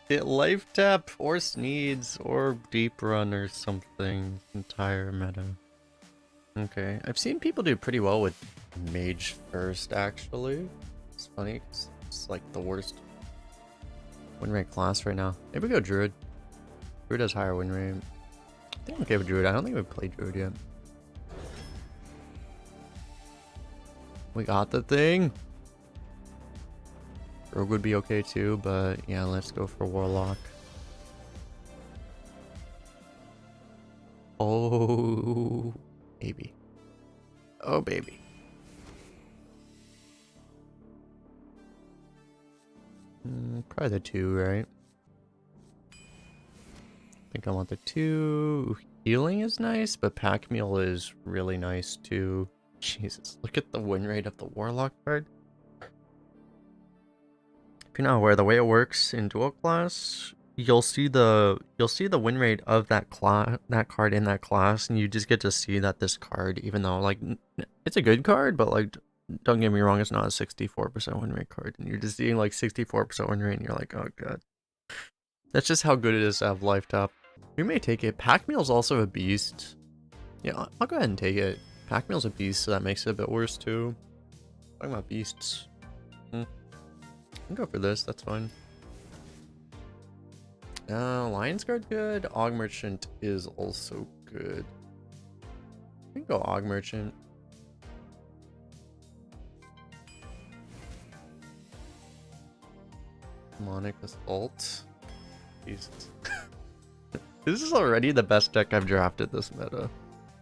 Life tap or Sneeds or Deeprun or something. Entire meta. Okay, I've seen people do pretty well with Mage first, actually. It's funny, 'cause it's like the worst win rate class right now. Maybe go Druid. Druid has higher win rate. I think I'm okay with Druid. I don't think we've played Druid yet. We got the thing. Rogue would be okay too, but yeah, let's go for Warlock. Oh, baby. Oh, baby. Probably the 2, right? I think I want the 2. Healing is nice, but Pack Mule is really nice too. Jesus, look at the win rate of the Warlock card. If you're not aware, the way it works in dual class, you'll see the win rate of that card in that class, and you just get to see that this card, even though like it's a good card, but like don't get me wrong, it's not a 64% win rate card, and you're just seeing like 64% win rate, and you're like, oh god, that's just how good it is to have life tap. We may take it. Pack Meal's also a beast. Yeah, I'll go ahead and take it. Pack Meal's a beast, so that makes it a bit worse too. Talking about beasts. I can go for this, that's fine. Lion's Guard good. Og Merchant is also good. I can go Og Merchant. Demonic Assault. Jesus. This is already the best deck I've drafted this meta.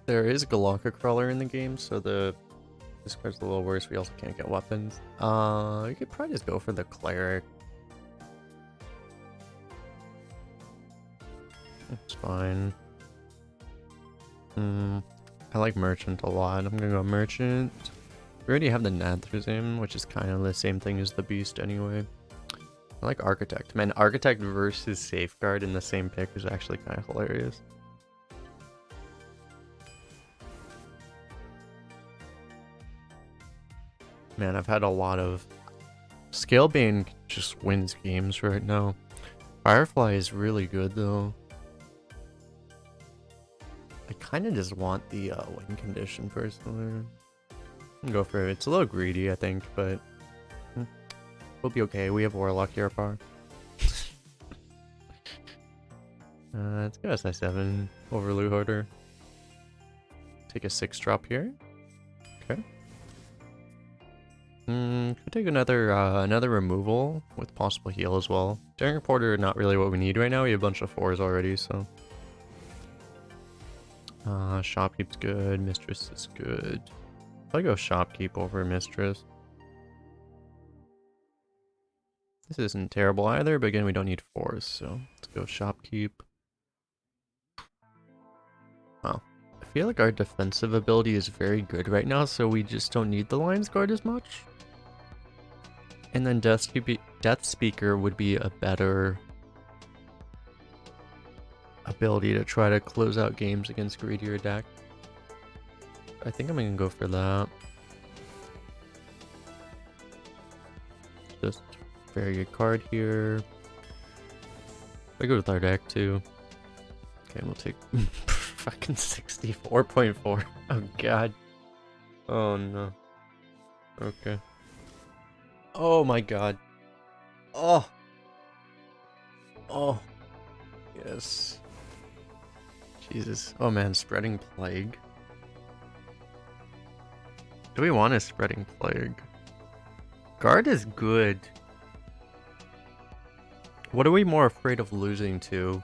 There is Galaka Crawler in the game, so this card's a little worse. We also can't get weapons. You could probably just go for the Cleric. It's fine. I like Merchant a lot. I'm gonna go Merchant. We already have the Nathrezim, which is kind of the same thing as the Beast anyway. I like Architect. Man, Architect versus Safeguard in the same pick is actually kind of hilarious. Man, I've had a lot of... Scalebane just wins games right now. Firefly is really good though. I kind of just want the win condition personally. I'll go for it. It's a little greedy, I think, but we'll be okay. We have Warlock here, par. Let's go SI7 over Loot Hoarder. Take a 6-drop here. Okay. Could take another removal with possible heal as well. Daring Reporter, not really what we need right now. We have a bunch of 4s already, so. Shopkeep's good. Mistress is good. I'll go Shopkeep over Mistress. This isn't terrible either, but again, we don't need 4s, so let's go Shopkeep. Wow. I feel like our defensive ability is very good right now, so we just don't need the Lion's Guard as much. And then Death Speaker would be a better ability to try to close out games against greedier deck. I think I'm gonna go for that. Just very good card here. I go with our deck too. Okay, we'll take fucking 64.4. Oh god. Oh no. Okay. Oh my god. Oh. Oh. Yes. Jesus. Oh man, Spreading Plague. Do we want a Spreading Plague? Guard is good. What are we more afraid of losing to?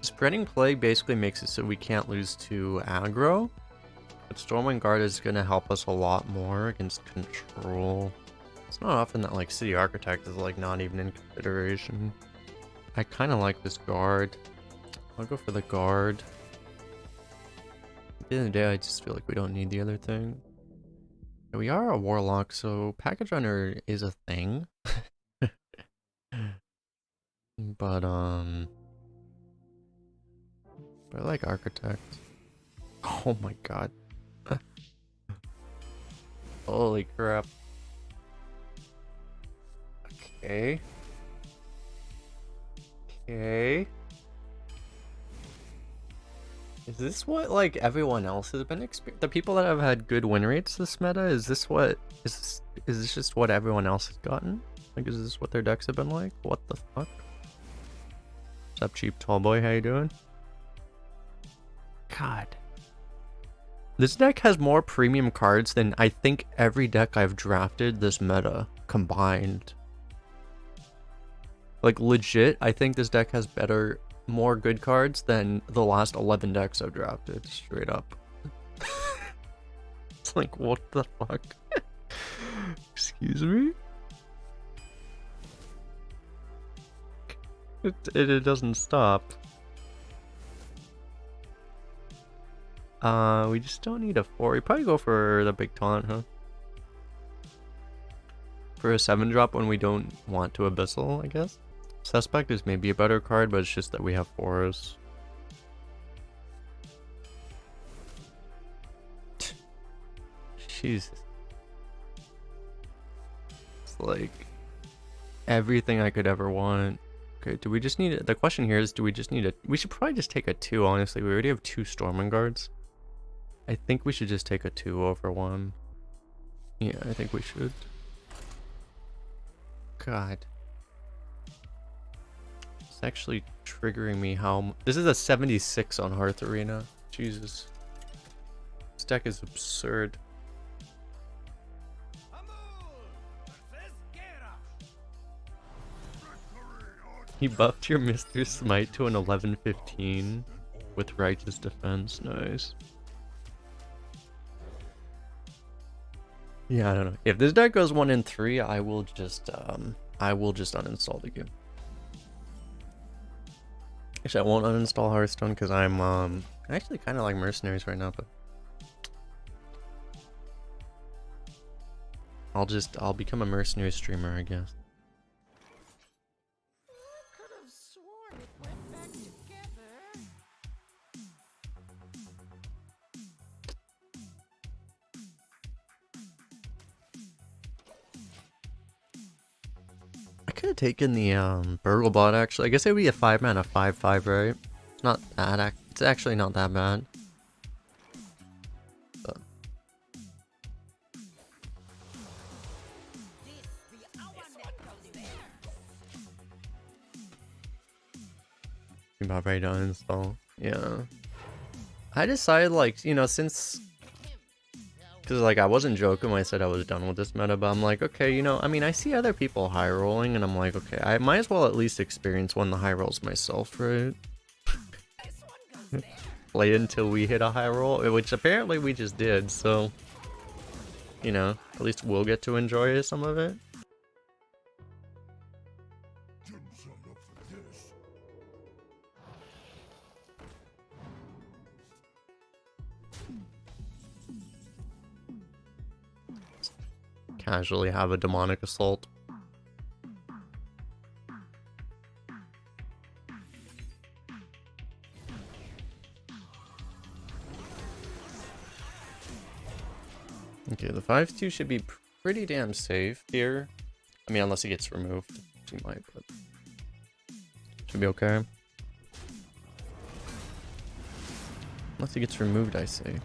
Spreading Plague basically makes it so we can't lose to aggro. But Stormwind Guard is going to help us a lot more against control. It's not often that like City Architect is like not even in consideration. I kind of like this Guard. I'll go for the Guard. At the end of the day, I just feel like we don't need the other thing. We are a Warlock, so Package Runner is a thing. But I like Architect. Oh my god. Holy crap. Okay. Okay. Is this what like everyone else has been experiencing? The people that have had good win rates this meta, is this what is this just what everyone else has gotten? Like, is this what their decks have been like? What the fuck? What's up, cheap tall boy? How you doing? God. This deck has more premium cards than I think every deck I've drafted this meta combined. Like, legit, I think this deck has more good cards than the last 11 decks I've drafted, straight up. It's like, what the fuck? Excuse me? It doesn't stop. We just don't need a 4. We probably go for the big taunt, huh? For a 7-drop when we don't want to Abyssal, I guess. Suspect is maybe a better card, but it's just that we have 4s. Jesus. It's like everything I could ever want. Okay, do we just need it? The question here is, do we just need it? We should probably just take a 2, honestly. We already have 2 Stormwind guards. I think we should just take a 2 over 1. Yeah, I think we should. God. It's actually triggering me how... This is a 76 on Hearth Arena. Jesus. This deck is absurd. He buffed your Mr. Smite to an 11-15 with Righteous Defense. Nice. Yeah, I don't know. If this deck goes 1-3, I will just uninstall the game. Actually, I won't uninstall Hearthstone because I'm I actually kind of like Mercenaries right now, but I'll become a Mercenary streamer, I guess. I could have taken the Burglebot actually. I guess it would be a 5-mana 5/5, right? It's not that it's actually not that bad. But... I'm about ready to uninstall. Yeah. I decided, like, you know, since... Because, like, I wasn't joking when I said I was done with this meta, but I'm like, okay, you know, I mean, I see other people high rolling, and I'm like, okay, I might as well at least experience one of the high rolls myself, right? Play until we hit a high roll, which apparently we just did, so... You know, at least we'll get to enjoy some of it. Casually have a demonic assault. Okay, the 5/2 should be pretty damn safe here. I mean, unless he gets removed. He might, but should be okay. Unless he gets removed, I say.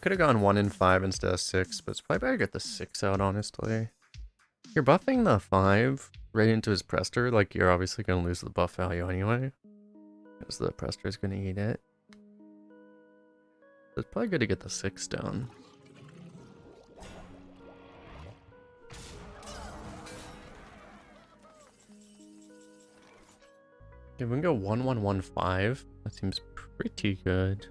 Could have gone 1-5 instead of 6, but it's probably better to get the 6 out, honestly. You're buffing the 5 right into his Prester, like you're obviously going to lose the buff value anyway. Because the Prester is going to eat it. So it's probably good to get the 6 down. Okay, we can go 1-1-1-5. That seems pretty good.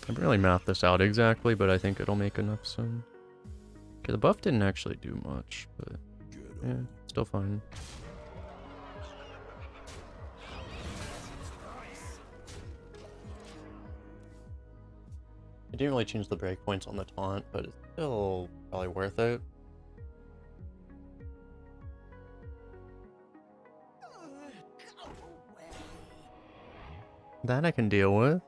haven't really mapped this out exactly, but I think it'll make enough soon. Okay, the buff didn't actually do much, but yeah, still fine. I didn't really change the breakpoints on the taunt, but it's still probably worth it. That I can deal with.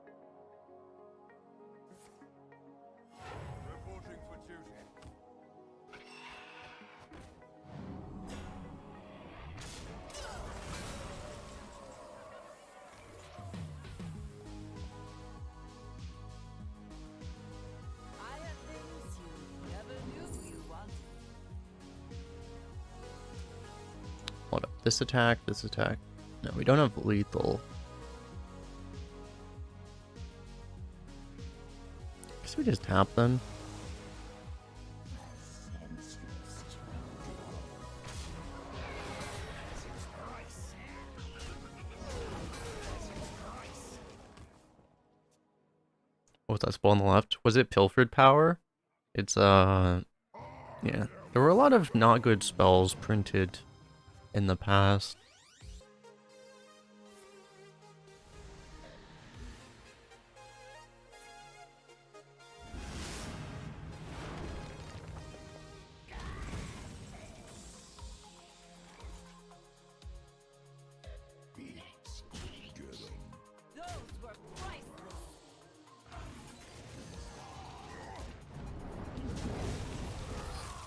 Hold up. This attack, this attack. No, we don't have lethal. Guess we just tap then. What was that spell on the left? Was it Pilfered Power? It's, yeah. There were a lot of not good spells printed in the past.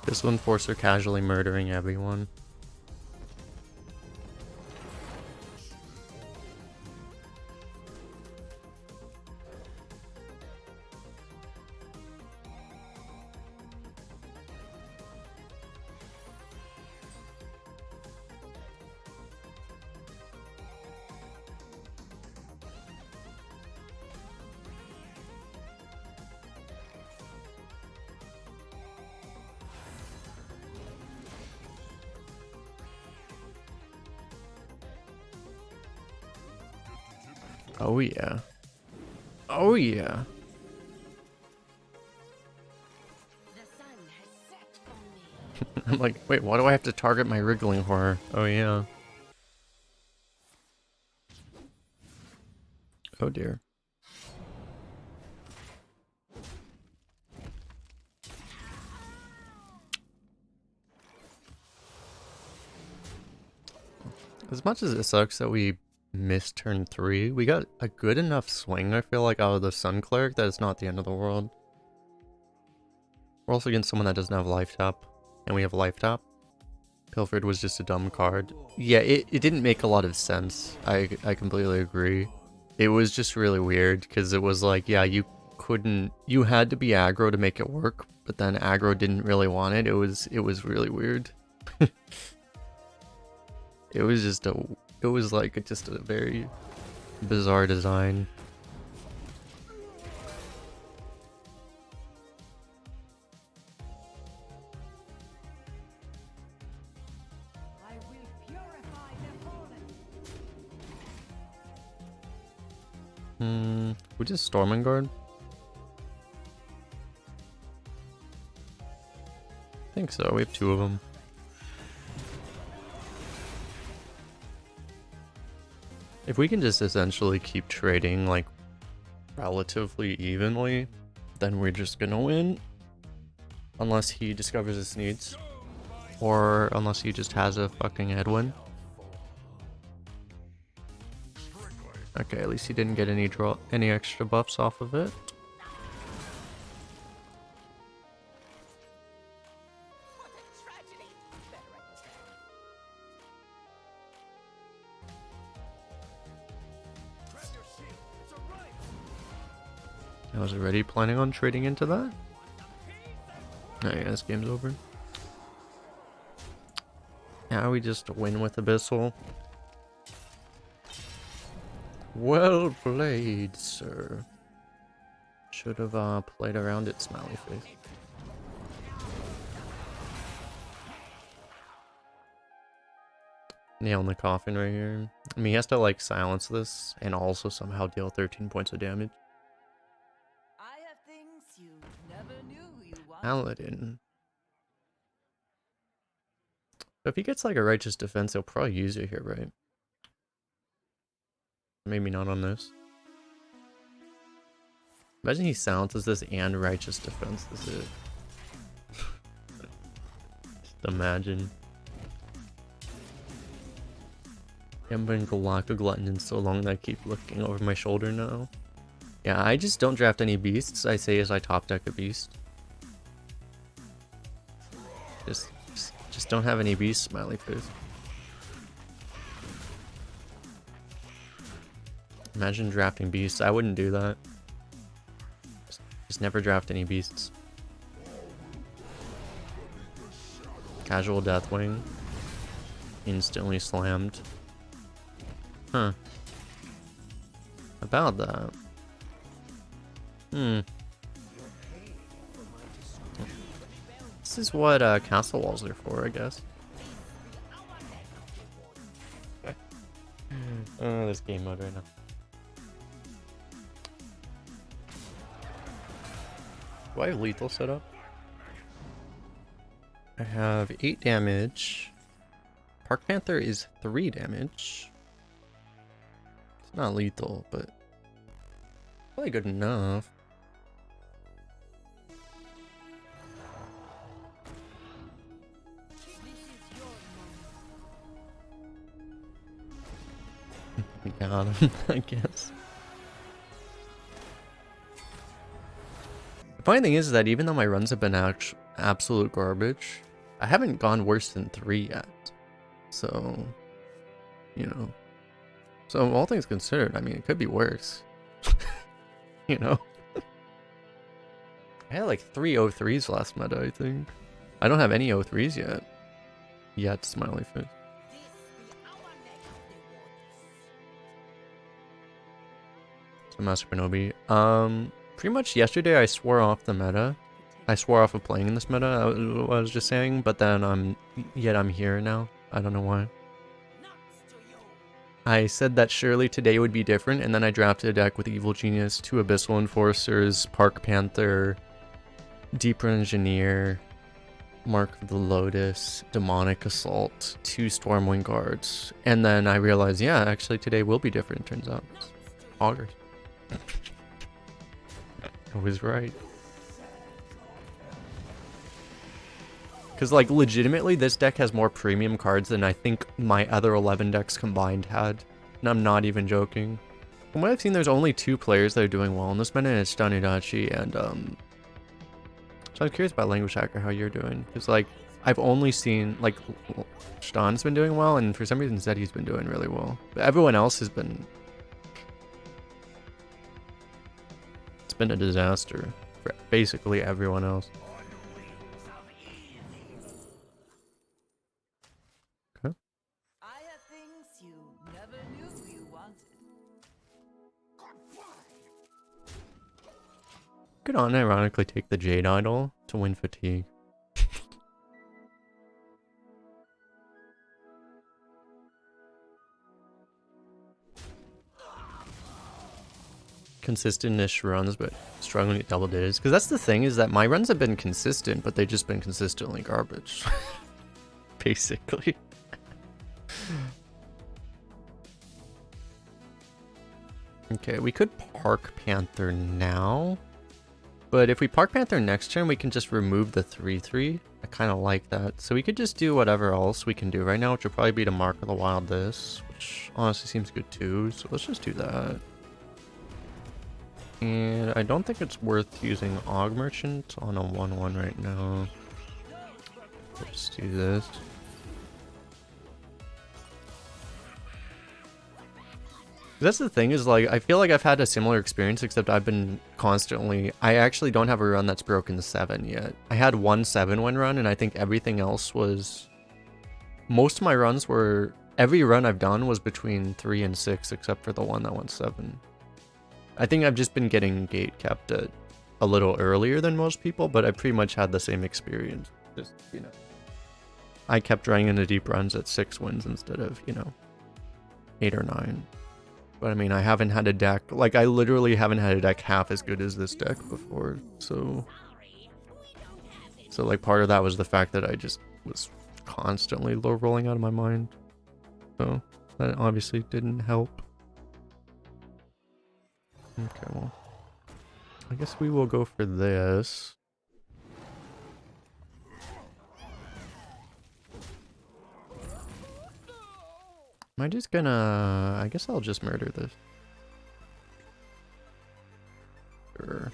This one Forcer casually murdering everyone. Oh yeah. Oh yeah. I'm like, wait, why do I have to target my wriggling horror? Oh yeah. Oh dear. As much as it sucks that we missed turn 3, we got a good enough swing, I feel like, out of the Sun Cleric that it's not the end of the world. We're also against someone that doesn't have life tap, and we have life tap. Pilfered was just a dumb card. Yeah, it didn't make a lot of sense. I completely agree. It was just really weird, because it was like, yeah, you had to be aggro to make it work, but then aggro didn't really want it. It was really weird. It was just just a very bizarre design. I will purify their fallen. We just Stormwind Guard? I think so, we have 2 of them. If we can just essentially keep trading, like, relatively evenly, then we're just gonna win. Unless he discovers his Sneeds. Or unless he just has a fucking headwind. Okay, at least he didn't get any extra buffs off of it. I was already planning on trading into that. Oh yeah, this game's over. Now we just win with Abyssal. Well played, sir. Should have played around it, smiley face. Nail in the coffin right here. I mean, he has to like silence this and also somehow deal 13 points of damage. you never knew you wanted. Paladin. So if he gets like a righteous defense, he'll probably use it here, right? Maybe not on this. Imagine he silences this and righteous defense. This is it. Just imagine. I haven't been Galactic Glutton in so long that I keep looking over my shoulder now. Yeah, I just don't draft any beasts. I say as I top deck a beast. Just don't have any beasts, smiley face. Imagine drafting beasts. I wouldn't do that. Just never draft any beasts. Casual Deathwing. Instantly slammed. Huh. About that. This is what castle walls are for, I guess. Oh, this game mode right now. Do I have lethal set up? I have 8 damage. Park Panther is 3 damage. It's not lethal, but probably good enough. Got him, I guess. The funny thing is that even though my runs have been absolute garbage, I haven't gone worse than 3 yet. So, you know. So all things considered, I mean, it could be worse. You know? I had like 3 O3s last meta, I think. I don't have any O3s yet. Yet, smiley face. So Master Kenobi. Pretty much yesterday I swore off the meta. I swore off of playing in this meta, I was just saying, but then I'm here now. I don't know why. I said that surely today would be different, and then I drafted a deck with Evil Genius, 2 Abyssal Enforcers, Park Panther, Deeprun Engineer, Mark of the Lotus, Demonic Assault, 2 Stormwind Guards, and then I realized, yeah, actually today will be different, turns out. Augers. I was right. Because, like, legitimately, this deck has more premium cards than I think my other 11 decks combined had. And I'm not even joking. From what I've seen, there's only 2 players that are doing well in this meta, and it's Danidachi and, So I'm curious about Language Hacker, how you're doing. Because, like, I've only seen, like, Stan's been doing well, and for some reason Zeddy's been doing really well. But everyone else has been... It's been a disaster for basically everyone else. Okay. I have things you never knew you wanted. Could unironically take the Jade Idol to win fatigue. Consistent-ish runs, but struggling at double digits. Because that's the thing, is that my runs have been consistent, but they've just been consistently garbage. Basically. Okay, we could Park Panther now. But if we Park Panther next turn, we can just remove the 3/3. I kind of like that. So we could just do whatever else we can do right now, which would probably be to Mark of the Wild this, which honestly seems good too. So let's just do that. And I don't think it's worth using Aug Merchant on a 1/1 right now. Let's do this. That's the thing, is like, I feel like I've had a similar experience, except I've been constantly... I actually don't have a run that's broken 7 yet. I had 1 7-win run, and I think everything else was... Most of my runs were... Every run I've done was between 3 and 6, except for the one that went 7. I think I've just been getting gate kept at a little earlier than most people, but I pretty much had the same experience. Just, you know, I kept running into deep runs at 6 wins instead of, you know, 8 or 9. But I mean, I haven't had a deck, like I literally haven't had a deck half as good as this deck before, so like part of that was the fact that I just was constantly low rolling out of my mind. So that obviously didn't help. Okay, well, I guess we will go for this. Am I just gonna... I guess I'll just murder this. Sure.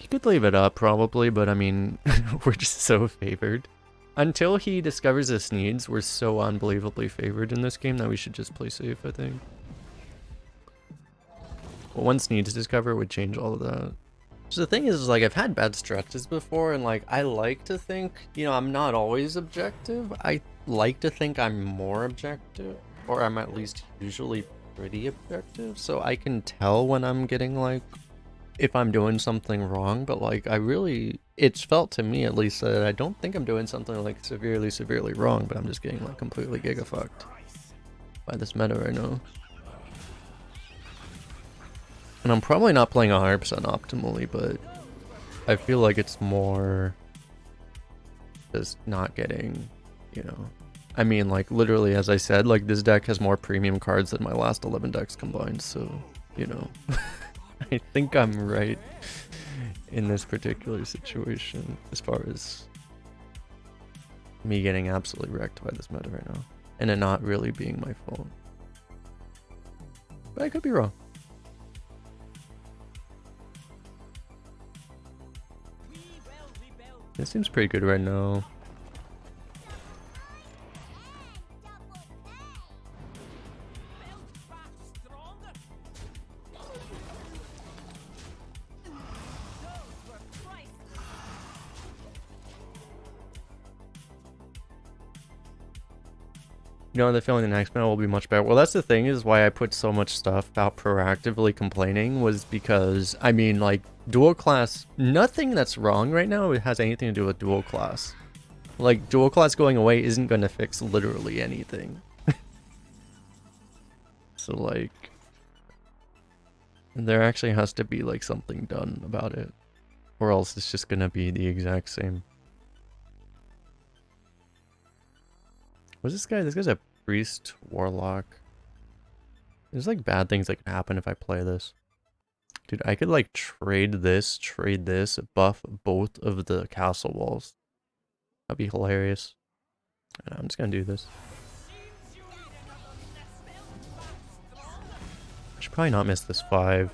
You could leave it up probably, but I mean, we're just so favored. Until he discovers his Sneeds, we're so unbelievably favored in this game that we should just play safe, I think. But once Sneeds discover, it would change all of that. So the thing is, like, I've had bad stretches before, and like, I like to think, you know, I'm not always objective. I like to think I'm more objective, or I'm at least usually pretty objective, so I can tell when I'm getting, like, if I'm doing something wrong, but like, I really, it's felt to me at least that I don't think I'm doing something like severely wrong, but I'm just getting like completely giga-fucked by this meta right now. And I'm probably not playing 100% optimally, but I feel like it's more just not getting, you know, I mean, like, literally, as I said, like, this deck has more premium cards than my last 11 decks combined, so, you know, I think I'm right in this particular situation as far as me getting absolutely wrecked by this meta right now, and it not really being my fault. But I could be wrong. This seems pretty good right now. You know, the feeling the next meta will be much better. Well, that's the thing, is why I put so much stuff about proactively complaining, was because, I mean, like, dual class, nothing that's wrong right now has anything to do with dual class. Like, dual class going away isn't going to fix literally anything. So, like, there actually has to be, like, something done about it, or else it's just going to be the exact same. What's this guy? This guy's a priest warlock. There's like bad things that can happen if I play this. Dude, I could like trade this, buff both of the castle walls. That'd be hilarious. And I'm just gonna do this. I should probably not miss this 5.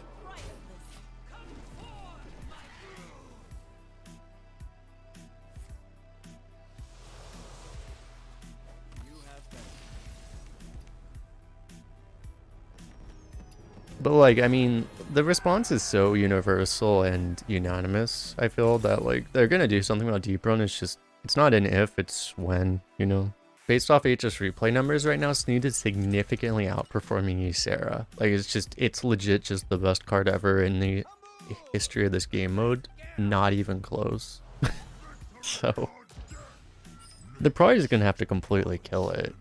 But like, I mean, the response is so universal and unanimous, I feel, that like, they're gonna do something about Deeprun. It's just, it's not an if, it's when, you know? Based off HS replay numbers right now, Sneed is significantly outperforming Ysera. Like, it's just, it's legit just the best card ever in the history of this game mode. Not even close. So, they're probably just gonna have to completely kill it.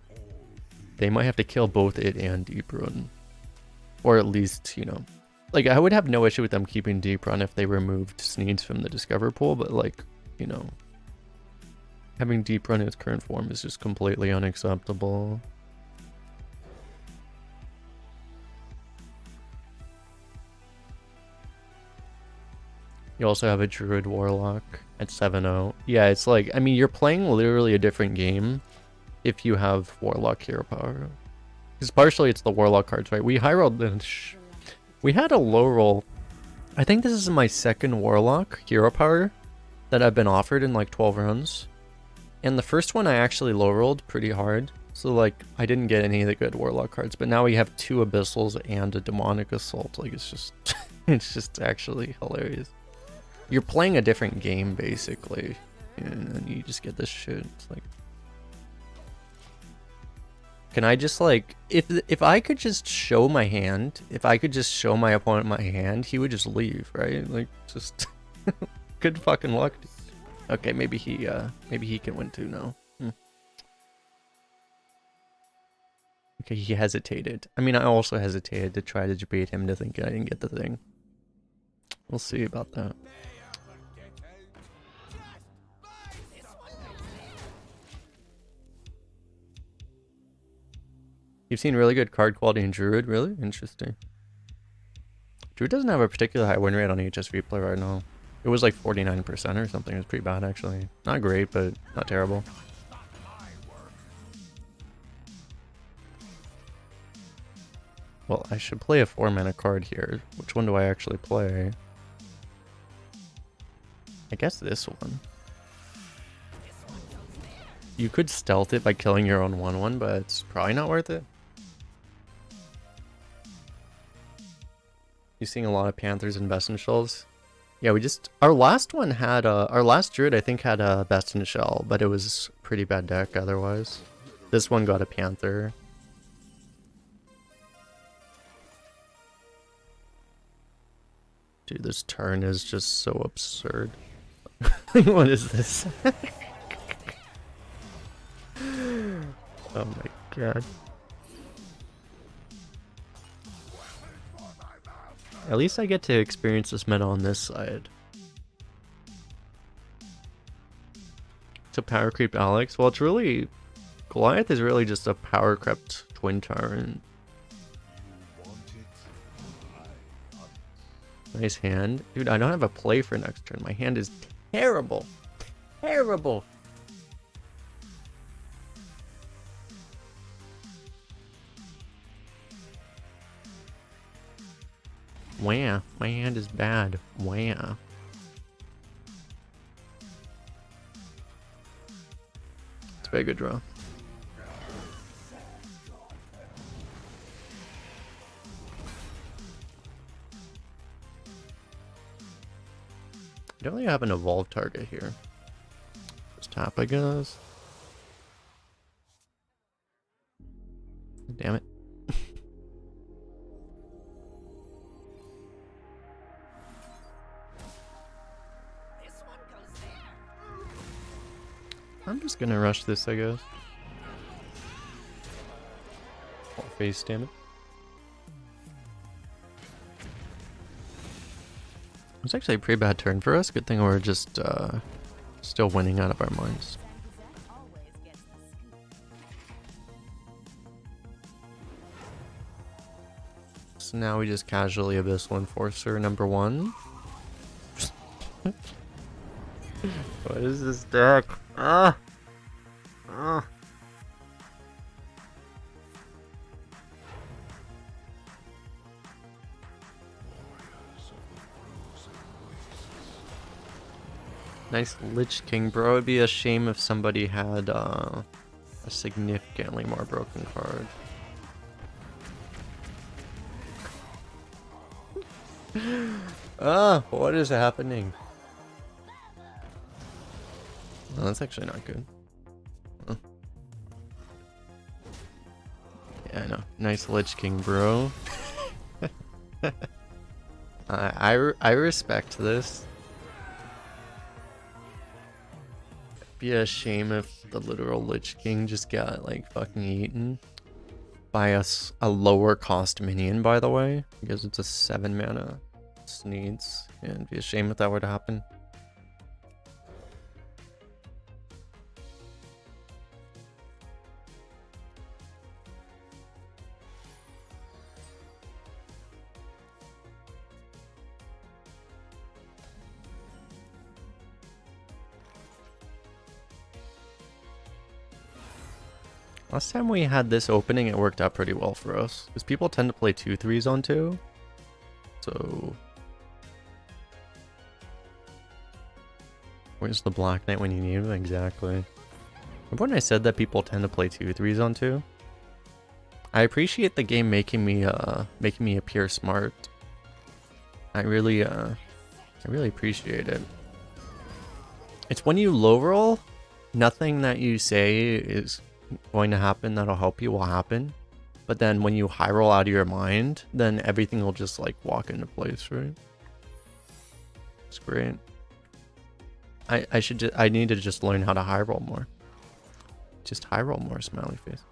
They might have to kill both it and Deeprun. Or at least, you know, like, I would have no issue with them keeping Deeprun if they removed Sneeds from the Discover pool, but like, you know, having Deeprun in its current form is just completely unacceptable. You also have a Druid-Warlock at 7-0. Yeah, it's like, I mean, you're playing literally a different game if you have Warlock hero power. Because partially it's the Warlock cards, right? We high rolled this. We had a low roll. I think this is my second Warlock hero power that I've been offered in like 12 runs. And the first one I actually low rolled pretty hard. So like, I didn't get any of the good Warlock cards. But now we have 2 Abyssals and a Demonic Assault. Like, it's just, it's just actually hilarious. You're playing a different game, basically. And then you just get this shit. It's like, can I just like, if I could just show my hand, if I could just show my opponent my hand, he would just leave, right? Like, just good fucking luck. Okay, maybe he can win too now. Okay, he hesitated. I mean, I also hesitated to try to debate him to think I didn't get the thing. We'll see about that. You've seen really good card quality in Druid, really? Interesting. Druid doesn't have a particular high win rate on HSV play right now. It was like 49% or something. It was pretty bad, actually. Not great, but not terrible. Well, I should play a 4-mana card here. Which one do I actually play? I guess this one. You could stealth it by killing your own 1/1, but it's probably not worth it. You seeing a lot of Panthers and Best in Shells? Yeah, our last one had our last Druid I think had a Best in Shell, but it was a pretty bad deck otherwise. This one got a Panther. Dude, this turn is just so absurd. What is this? Oh my god. At least I get to experience this meta on this side. To power creep Alex? Well, it's really... Goliath is really just a power crept twin tyrant. Nice hand. Dude, I don't have a play for next turn. My hand is terrible. Terrible. Wah. My hand is bad. Wah. It's a very good draw. I don't really have an evolved target here. Just tap, I guess. Damn it. I'm just gonna rush this, I guess. Face, damn it. It's actually a pretty bad turn for us. Good thing we're just still winning out of our minds. So now we just casually Abyssal Enforcer #1. What is this deck? Ah! Ah! Nice Lich King, bro. It'd be a shame if somebody had a significantly more broken card. What is happening? Oh, that's actually not good. Huh. Yeah, I know. Nice Lich King, bro. I respect this. Be a shame if the literal Lich King just got like fucking eaten by a lower cost minion, by the way, because it's a 7-mana Sneeds, and it'd be a shame if that were to happen. Last time we had this opening, it worked out pretty well for us. Because people tend to play 2/3s on 2. So... Where's the Black Knight when you need him? Exactly. Remember when I said that people tend to play 2/3s on 2? I appreciate the game making me appear smart. I really appreciate it. It's when you low roll, nothing that you say is going to happen that'll help you will happen, but then when you high roll out of your mind, then everything will just like walk into place, right? It's great. I need to just learn how to high roll more. Just high roll more, smiley face.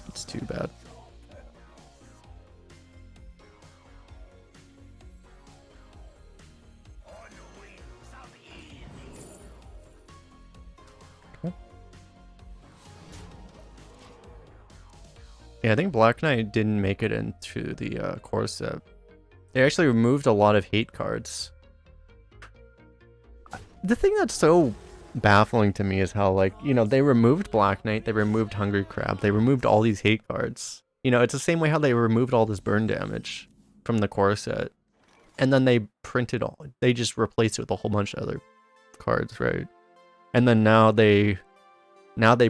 It's too bad. Yeah, I think Black Knight didn't make it into the core set. They actually removed a lot of hate cards. The thing that's so baffling to me is how, like, you know, they removed Black Knight, they removed Hungry Crab, they removed all these hate cards. You know, it's the same way how they removed all this burn damage from the core set. And then they they just replaced it with a whole bunch of other cards, right? And then now they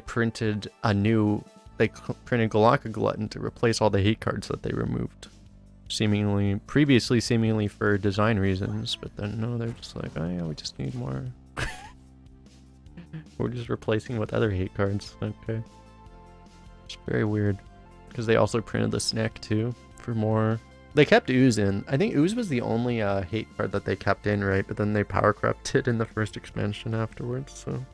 printed a new, they printed Galactic Glutton to replace all the hate cards that they removed. Previously seemingly for design reasons, but then no, they're just like, oh yeah, we just need more. We're just replacing with other hate cards. Okay. It's very weird. Because they also printed the snack too for more. They kept Ooze in. I think Ooze was the only hate card that they kept in, right? But then they power crept it in the first expansion afterwards, so.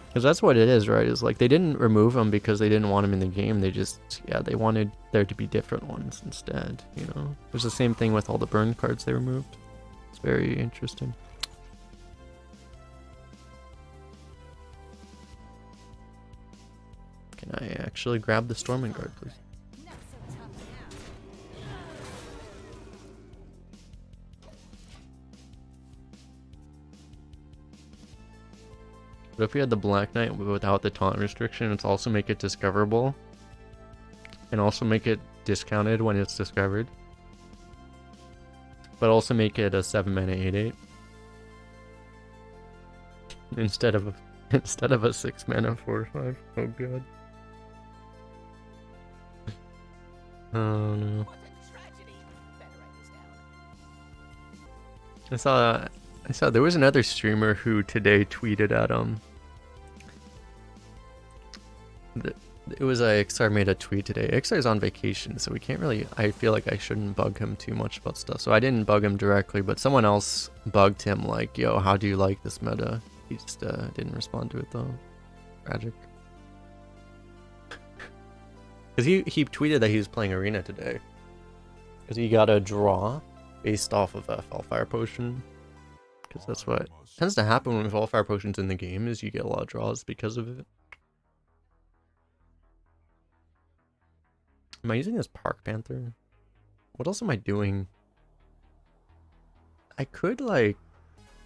Because that's what it is, right? Is like they didn't remove them because they didn't want them in the game. They just, yeah, they wanted there to be different ones instead, you know? It was the same thing with all the burn cards they removed. It's very interesting. Can I actually grab the Stormwind Guard, please? But if we had the Black Knight without the taunt restriction, it's also make it discoverable. And also make it discounted when it's discovered. But also make it a 7-mana 8/8. Instead of a 6-mana 4/5. Oh god. Oh no. I saw there was another streamer who today tweeted at it was XR made a tweet today. XR's on vacation, so we can't really, I feel like I shouldn't bug him too much about stuff. So I didn't bug him directly, but someone else bugged him like, yo, how do you like this meta? He just didn't respond to it though. Tragic. Because he tweeted that he was playing Arena today. Because he got a draw based off of a Fellfire Potion. Because that's what tends to happen when Fellfire Potion's in the game, is you get a lot of draws because of it. Am I using this Park Panther? What else am I doing? I could, like...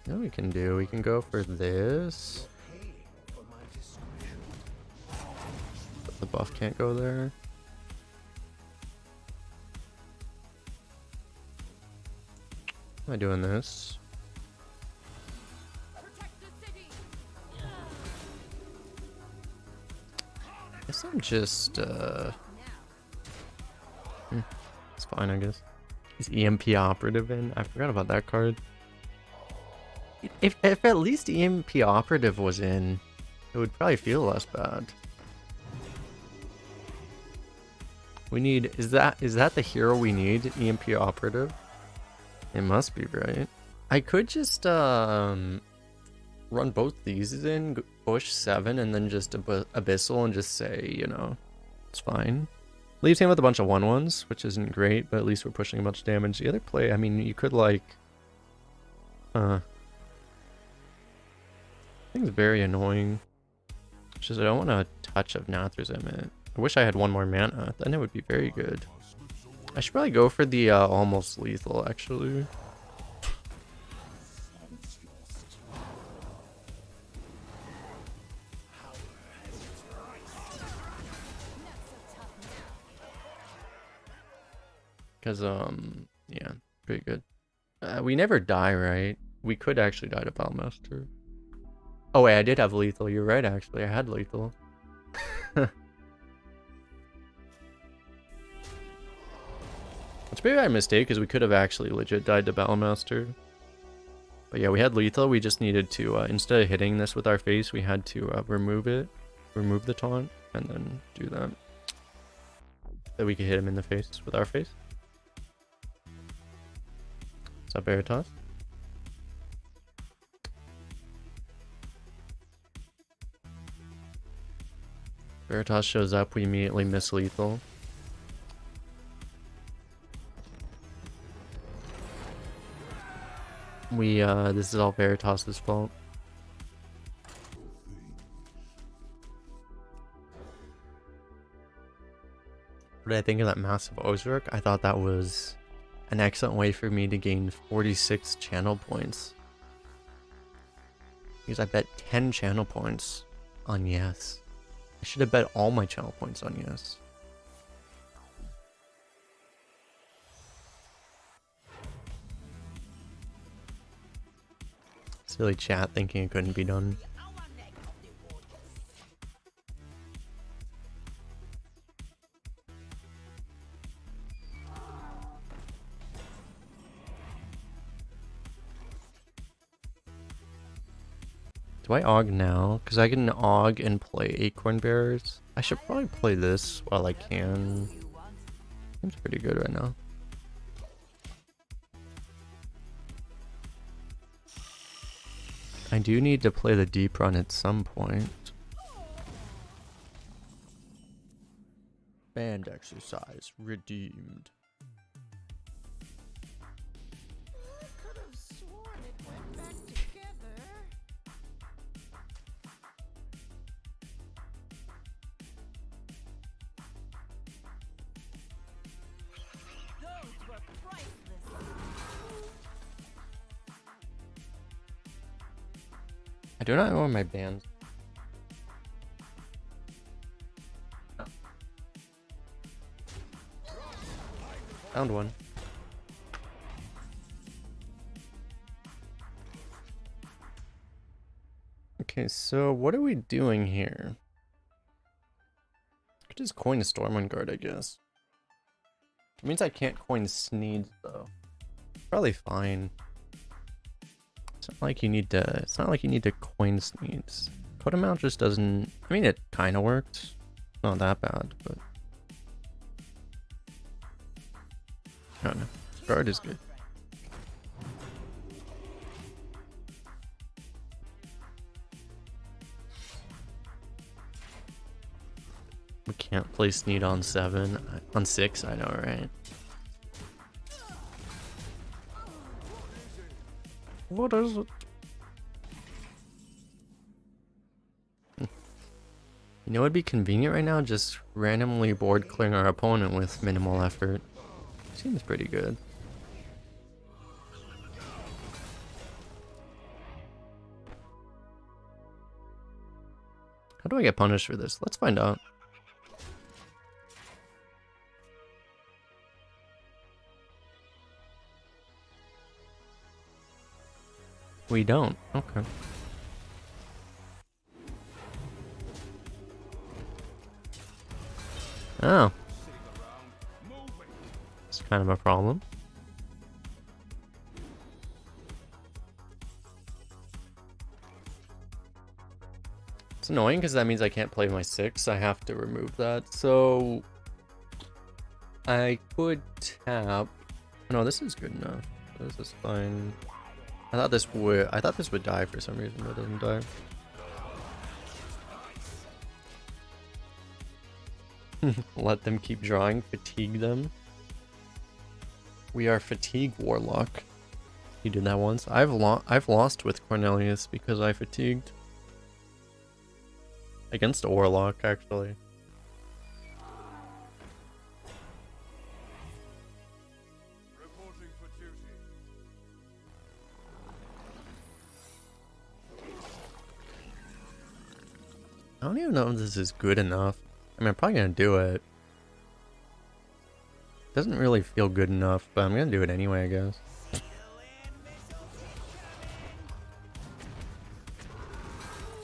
You know what we can do? We can go for this. But the buff can't go there. Am I doing this? I guess I'm just, it's fine, I guess. Is EMP Operative in? I forgot about that card. If at least EMP Operative was in, it would probably feel less bad. We need, is that the hero we need? EMP Operative? It must be, right? I could just run both these in, push 7, and then just Abyssal and just say, you know, it's fine. Leaves him with a bunch of 1/1s, which isn't great, but at least we're pushing a bunch of damage. The other play, I mean, you could like... I think it's very annoying. It's just I don't want a touch of Nathr's Image. I wish I had 1 more mana, then it would be very good. I should probably go for the almost lethal, actually. Because, yeah, pretty good. We never die, right? We could actually die to Battlemaster. Oh wait, I did have lethal. You're right, actually. I had lethal. It's maybe a mistake, because we could have actually legit died to Battlemaster. But yeah, we had lethal. We just needed to, instead of hitting this with our face, we had to remove the taunt, and then do that. So we could hit him in the face with our face. What's up, Veritas? Veritas shows up, we immediately miss lethal. This is all Veritas's fault. What did I think of that massive Ozark? I thought that was an excellent way for me to gain 46 channel points. Because I bet 10 channel points on yes. I should have bet all my channel points on yes. Silly chat thinking it couldn't be done. Do I AUG now? Because I can AUG and play Acorn Bearers. I should probably play this while I can. Seems pretty good right now. I do need to play the Deeprun at some point. Band exercise redeemed. I do not know where my bands. Found one. Okay, so what are we doing here? I could just coin a Stormwind guard, I guess. It means I can't coin Sneeds though. Probably fine. It's not like you need to coin Sneeds. Code amount just doesn't. I mean, it kind of works. Not that bad, but I don't know. Guard is good. We can't play Sneed on 7. On 6, I know, right? What is it? You know what would be convenient right now? Just randomly board clearing our opponent with minimal effort. Seems pretty good. How do I get punished for this? Let's find out. We don't. Okay. Oh. It's kind of a problem. It's annoying because that means I can't play my 6. I have to remove that. So I could tap. No, this is good enough. This is fine. I thought this would die for some reason, but it doesn't die. Let them keep drawing, fatigue them. We are fatigue Warlock. You did that once. I've lost with Cornelius because I fatigued. Against a Warlock, actually. I don't even know if this is good enough. I mean, I'm probably gonna do it. Doesn't really feel good enough, but I'm gonna do it anyway, I guess.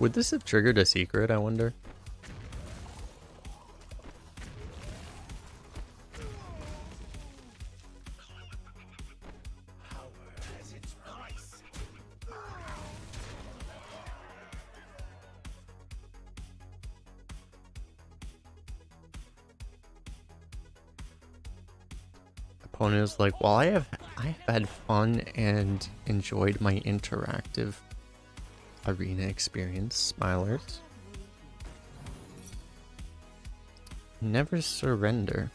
Would this have triggered a secret, I wonder? opponent is like, well, I have had fun and enjoyed my interactive arena experience, smilers. Never surrender.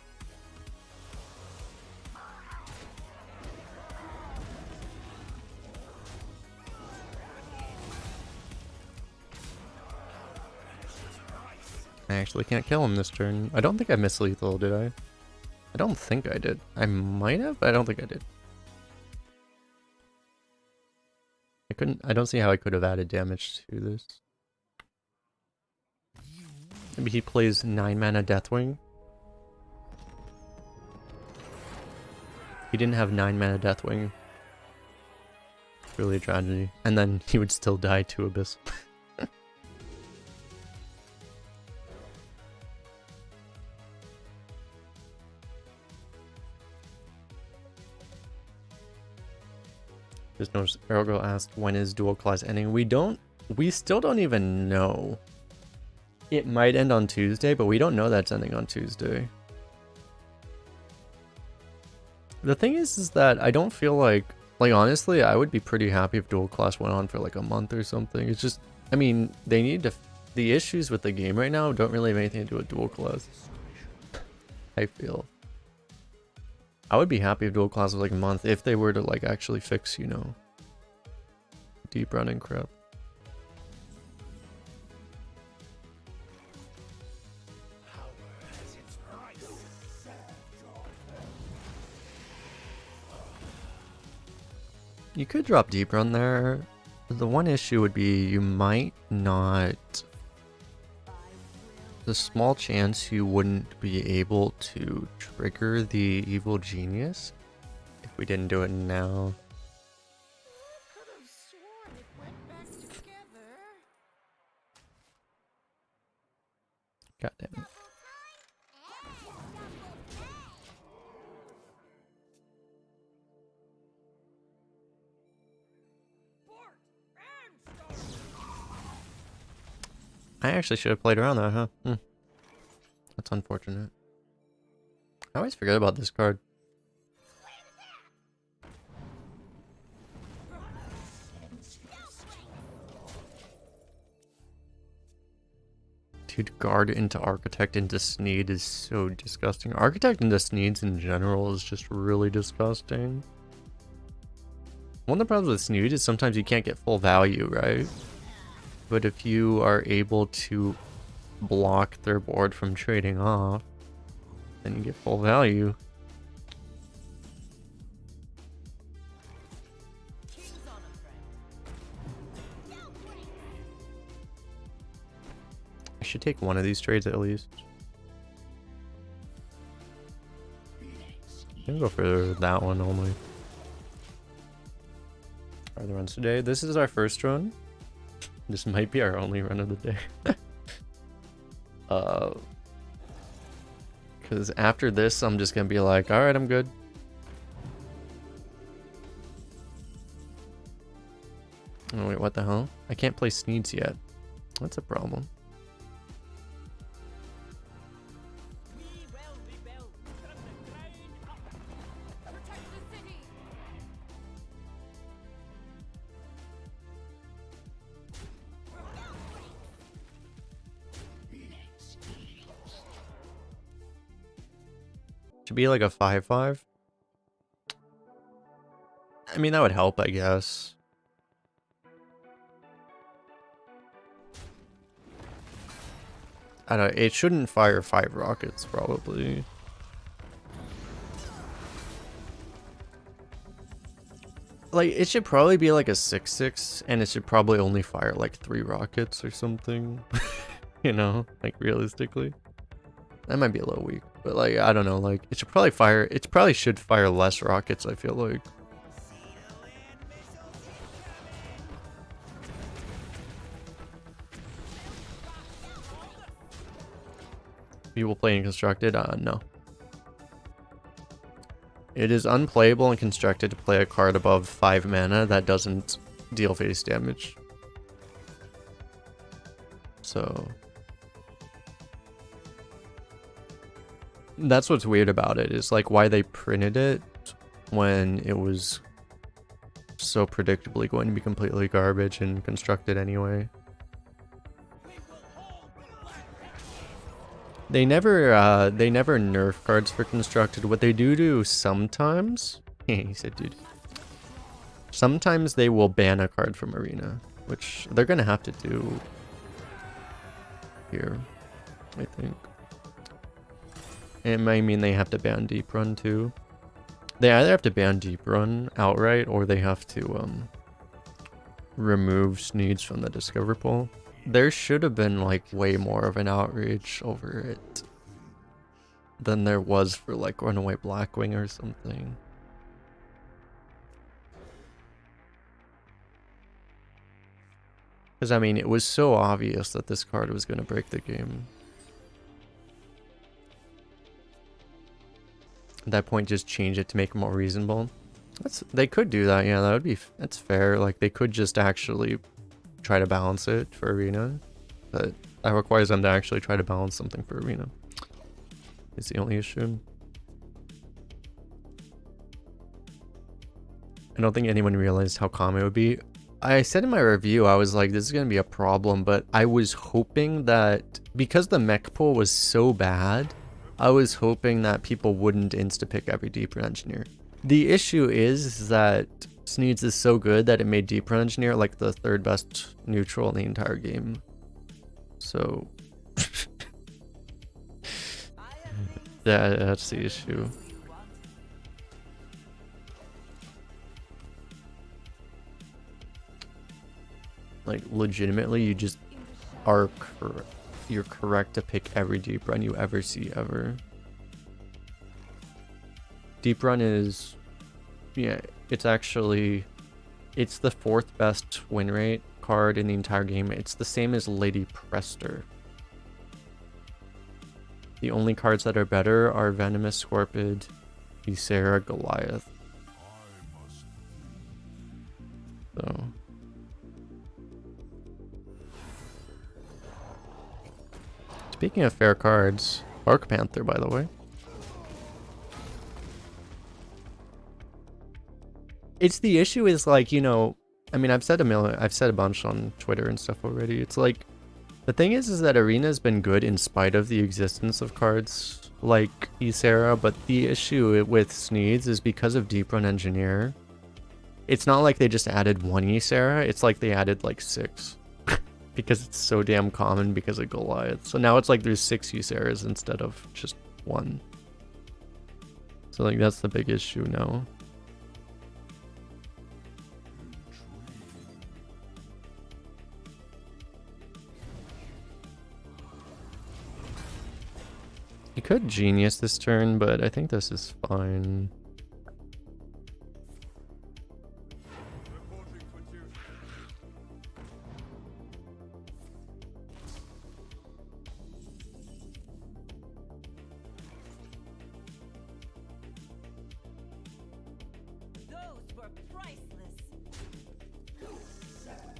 I actually can't kill him this turn. I don't think I missed lethal, did I? I don't think I did. I might have, but I don't think I did. I don't see how I could have added damage to this. Maybe he plays 9 mana Deathwing. He didn't have 9 mana Deathwing. Really a tragedy. And then he would still die to Abyss. Just noticed Ergo asked, when is dual class ending? We still don't even know. It might end on Tuesday, but we don't know that's ending on Tuesday. The thing is that I don't feel like honestly, I would be pretty happy if dual class went on for like a month or something. It's just, I mean, they need to, the issues with the game right now don't really have anything to do with dual class. I feel. I would be happy if dual class was like a month if they were to like actually fix, you know, Deeprun and crap. You could drop Deeprun there. The one issue would be you might not... The small chance you wouldn't be able to trigger the evil genius if we didn't do it now. God damn it. I actually should have played around that, huh? That's unfortunate. I always forget about this card. Dude, guard into Architect into Sneed is so disgusting. Architect into Sneeds in general is just really disgusting. One of the problems with Sneed is sometimes you can't get full value, right? But if you are able to block their board from trading off, then you get full value. I should take one of these trades at least. I'm gonna go for that one only. Are the runs today? This is our first run. This might be our only run of the day. Because after this, I'm just gonna be like, alright, I'm good. Oh wait, what the hell? I can't play Sneeds yet. That's a problem. Should be like a 5/5. I mean, that would help, I guess. I don't know, it shouldn't fire 5 rockets, probably. Like, it should probably be like a 6/6, and it should probably only fire like 3 rockets or something. You know, like realistically. That might be a little weak, but like, I don't know, like, it should probably fire, it probably should fire less rockets, I feel like. People playing constructed? No. It is unplayable and constructed to play a card above 5 mana that doesn't deal face damage. So... that's what's weird about it, is like why they printed it when it was so predictably going to be completely garbage and constructed anyway. They never nerf cards for constructed. What they do sometimes, he said, dude. Sometimes they will ban a card from Arena, which they're gonna have to do here, I think. It might mean they have to ban Deeprun too. They either have to ban Deeprun outright or they have to remove Sneeds from the Discover pool. There should have been like way more of an outrage over it than there was for like Runaway Blackwing or something. Because I mean, it was so obvious that this card was going to break the game. At that point, just change it to make it more reasonable. They could do that, yeah, that's fair. Like, they could just actually try to balance it for Arena. But that requires them to actually try to balance something for Arena. It's the only issue. I don't think anyone realized how calm it would be. I said in my review, I was like, this is going to be a problem, but I was hoping that because the mech pool was so bad, I was hoping that people wouldn't insta-pick every Deeprun Engineer. The issue is that Sneeds is so good that it made Deeprun Engineer like the third best neutral in the entire game. So yeah, that's the issue. Like, legitimately, you just are you're correct to pick every Deeprun you ever see ever. Deeprun is, yeah, it's the fourth best win rate card in the entire game. It's the same as Lady Prester. The only cards that are better are Venomous Scorpid, Ysera, Goliath. So speaking of fair cards, Arc Panther, by the way. It's the issue is like, you know, I mean, I've said a bunch on Twitter and stuff already. It's like, the thing is that Arena's been good in spite of the existence of cards like Ysera, but the issue with Sneeds is because of Deeprun Engineer. It's not like they just added one Ysera, it's like they added like 6. Because it's so damn common because of Goliath. So now it's like there's 6 Yseras instead of just 1. So like that's the big issue now. You could Genius this turn, but I think this is fine.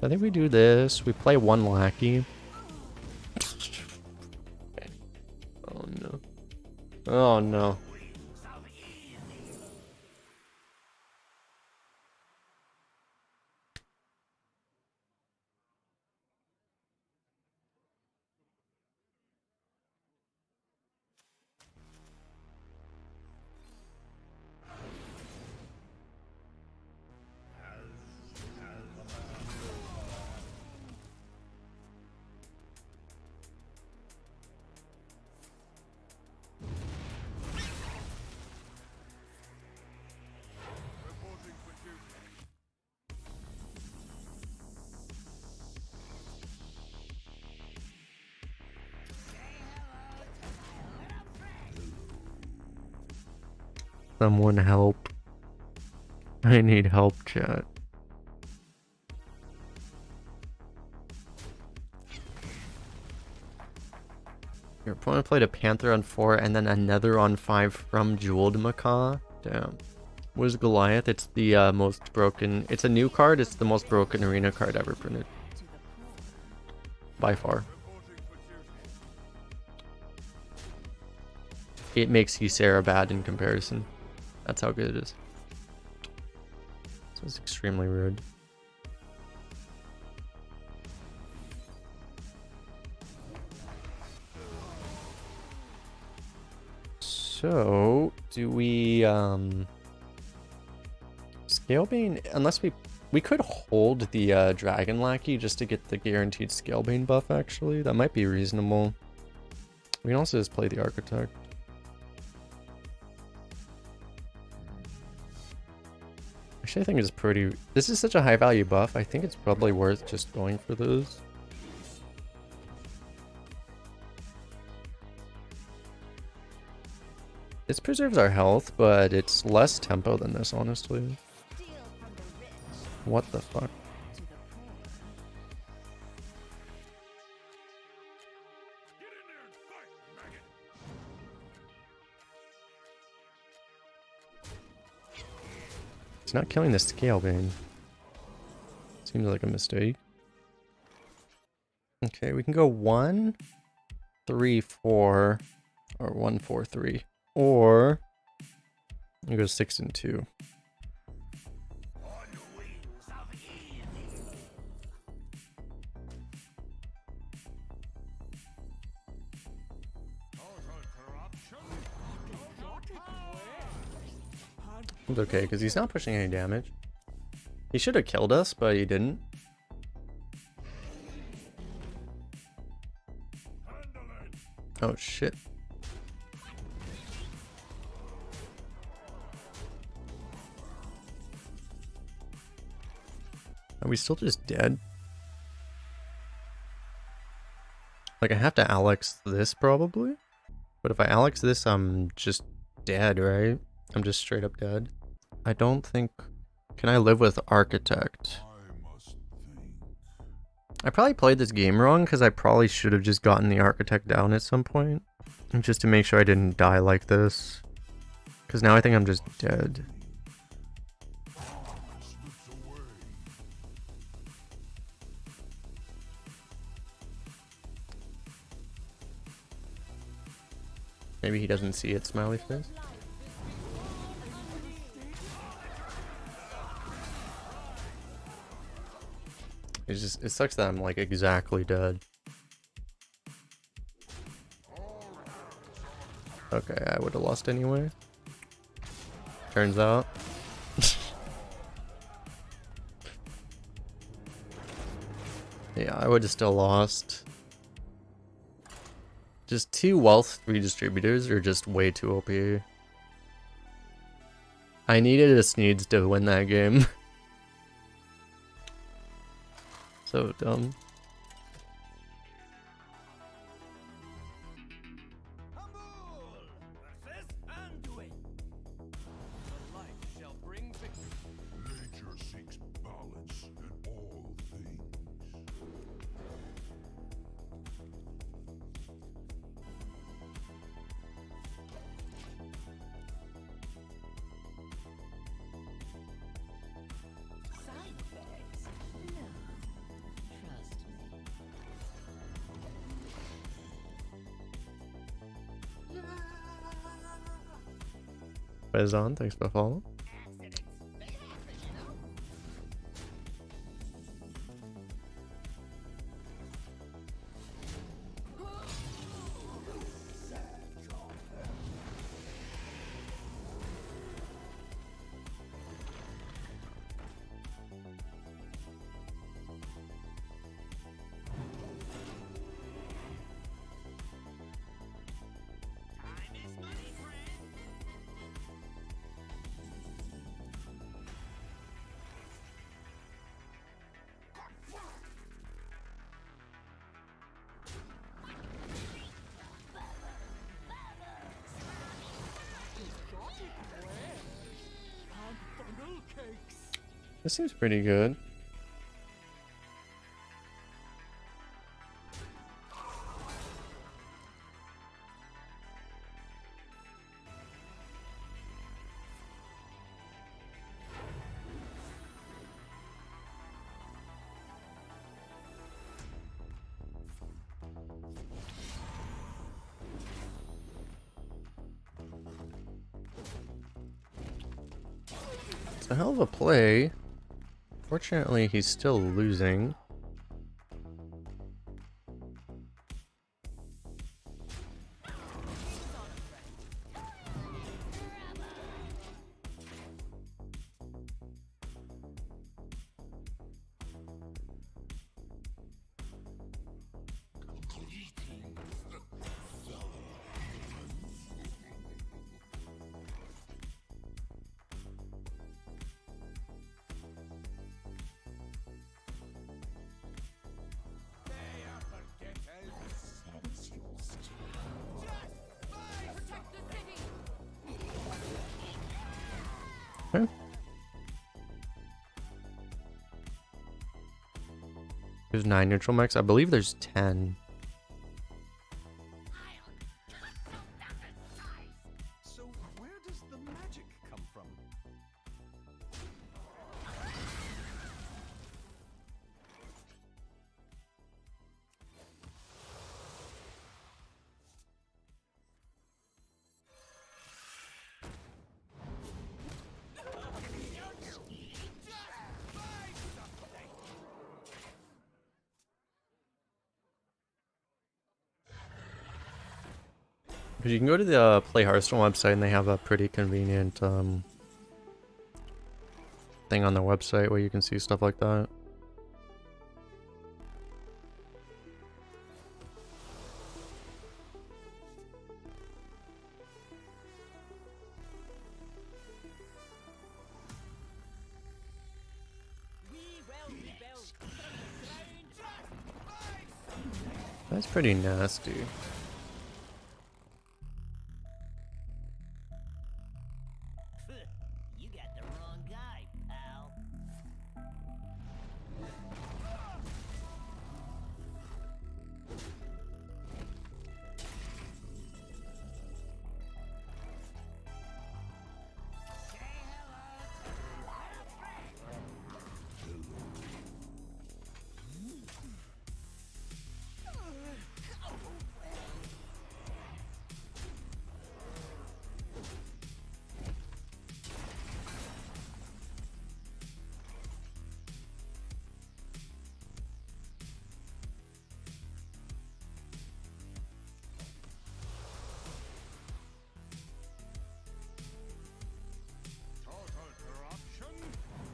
I think we do this. We play one Lackey. Oh no. Oh no. Someone help. I need help, chat. Your opponent played a Panther on 4 and then another on 5 from Jeweled Macaw. Damn. What is Goliath? It's the most broken. It's a new card. It's the most broken arena card ever printed. By far. It makes Ysera bad in comparison. That's how good it is. This is extremely rude. So, do we Scalebane, unless we could hold the Dragon Lackey just to get the guaranteed Scalebane buff actually. That might be reasonable. We can also just play the Architect. Actually, I think it's pretty... This is such a high value buff, I think it's probably worth just going for those. This preserves our health, but it's less tempo than this, honestly. What the fuck? It's not killing the Scalebane. Seems like a mistake. Okay, we can go 1, 3, 4, or 1, 4, 3. Or we go 6 and 2. It's okay, because he's not pushing any damage. He should have killed us, but he didn't. Oh shit. Are we still just dead? Like, I have to Alex this probably? But if I Alex this, I'm just dead, right? I'm just straight up dead. I don't think... Can I live with Architect? I probably played this game wrong because I probably should have just gotten the Architect down at some point. Just to make sure I didn't die like this. Because now I think I'm just dead. Maybe he doesn't see it, smiley face. It's just, it sucks that I'm like exactly dead. Okay, I would have lost anyway. Turns out. Yeah, I would have still lost. Just 2 wealth redistributors are just way too OP. I needed a Sneeds to win that game. So dumb. Faizan, thanks for following. This seems pretty good. It's a hell of a play. Fortunately, he's still losing. Okay. There's 9 neutral mechs. I believe there's 10. So where does the magic come from? Because you can go to the Play Hearthstone website and they have a pretty convenient thing on their website where you can see stuff like that. That's pretty nasty. You got the wrong guy, pal. Total corruption,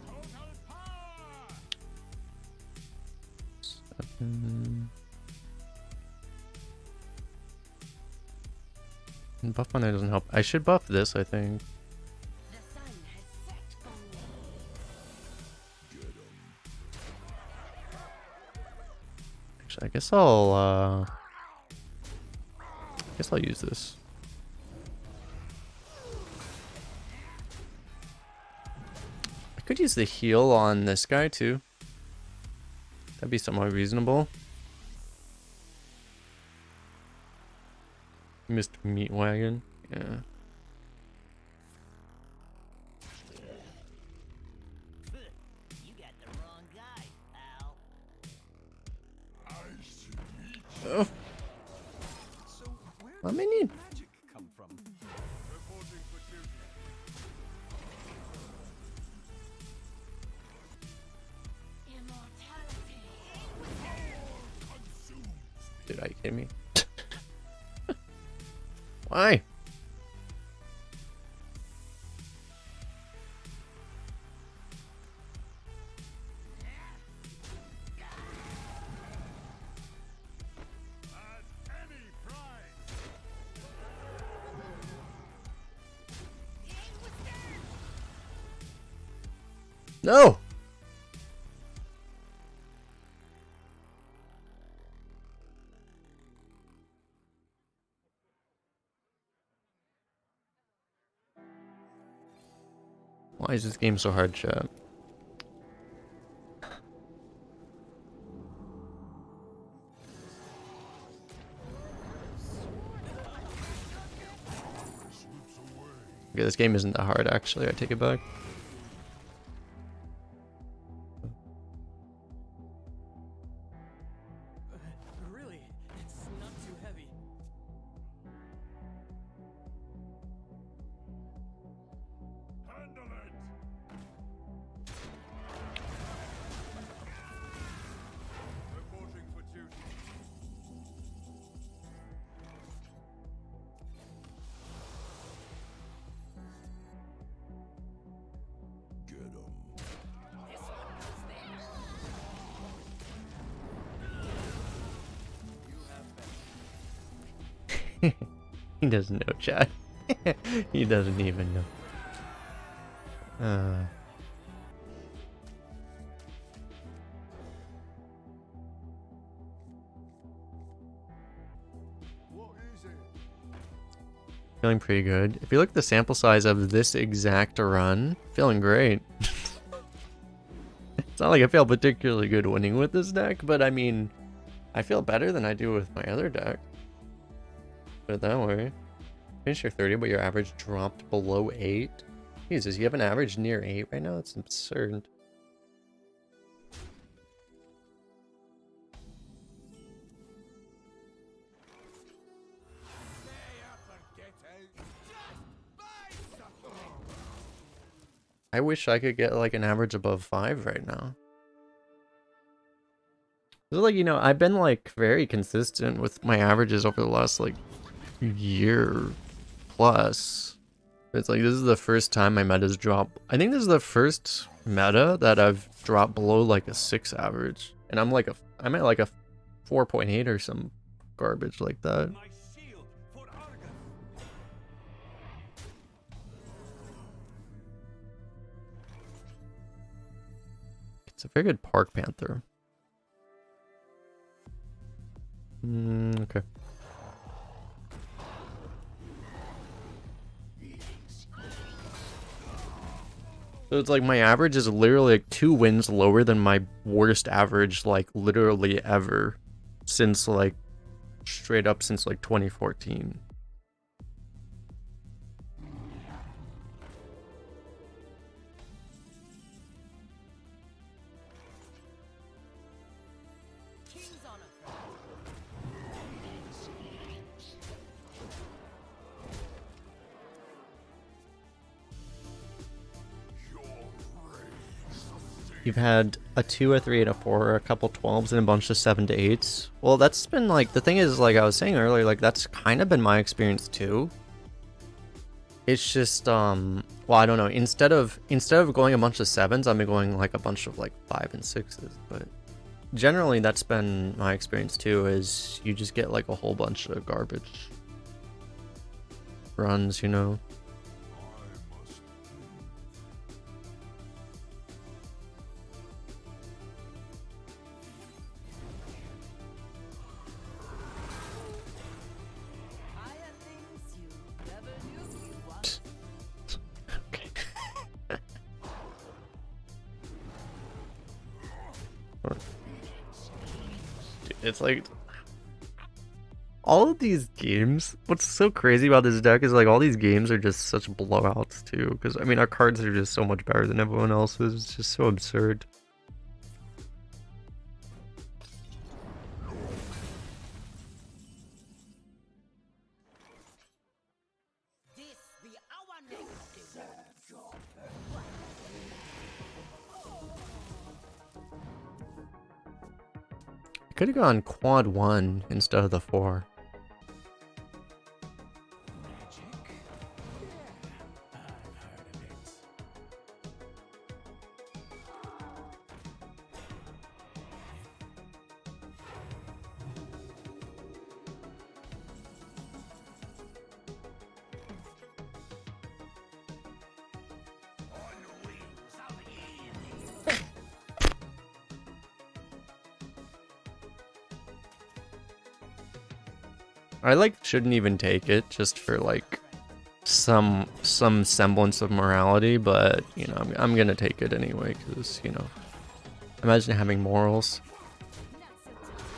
total power. Buff on there doesn't help. I should buff this, I think. The sun has set for me. Actually, I guess I'll use this. I could use the heal on this guy too. That'd be somewhat reasonable. Missed meat wagon. Yeah. You got the wrong guy, pal. Oh, So where I does mean, the magic come from? Reporting for duty. Immortality. dude, are you kidding me? Why? At any price. No! Why is this game so hard, chat? Okay, this game isn't that hard, actually. I take it back. Really, it's not too heavy. Handle it. He doesn't know, chat. He doesn't even know. What is it? Feeling pretty good. If you look at the sample size of this exact run, feeling great. It's not like I feel particularly good winning with this deck, but I mean, I feel better than I do with my other deck. Put it that way. Finish your 30, but your average dropped below 8. Jesus, you have an average near 8 right now? That's absurd. I wish I could get like an average above 5 right now. So like, you know, I've been like very consistent with my averages over the last like year plus. It's like this is the first time my meta's dropped. I think this is the first meta that I've dropped below like a 6 average. And I'm at like a 4.8 or some garbage like that. My shield for Argus. It's a very good Park Panther. Okay. So it's like my average is literally like 2 wins lower than my worst average, like literally ever since like straight up since like 2014. King's honor. You've had a 2, a 3, and a 4, a couple 12s, and a bunch of 7 to 8s. Well, that's been like, the thing is, like I was saying earlier, like that's kind of been my experience too. It's just, well, I don't know. Instead of going a bunch of 7s, I've been going like a bunch of like 5 and 6s. But generally, that's been my experience too. Is you just get like a whole bunch of garbage runs, you know. I have things you never knew you wanted. Okay. Dude, it's like all of these games. What's so crazy about this deck is like all these games are just such blowouts too. Because I mean, our cards are just so much better than everyone else's. It's just so absurd. This be our next day. I could have gone quad 1 instead of the 4. Magic? Yeah, I've heard of it. I like shouldn't even take it just for like some semblance of morality, but you know I'm gonna take it anyway because you know imagine having morals. Not so tough.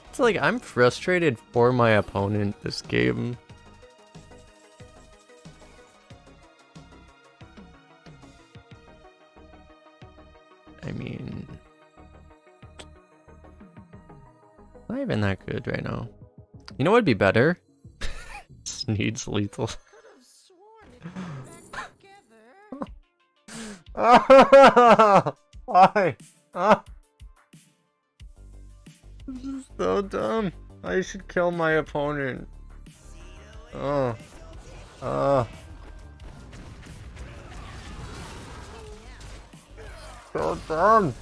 It's like I'm frustrated for my opponent this game. I mean, not even that good right now. You know what would be better? Sneeds lethal. Could have sworn it went together. Why? This is so dumb. I should kill my opponent. Oh. So dumb.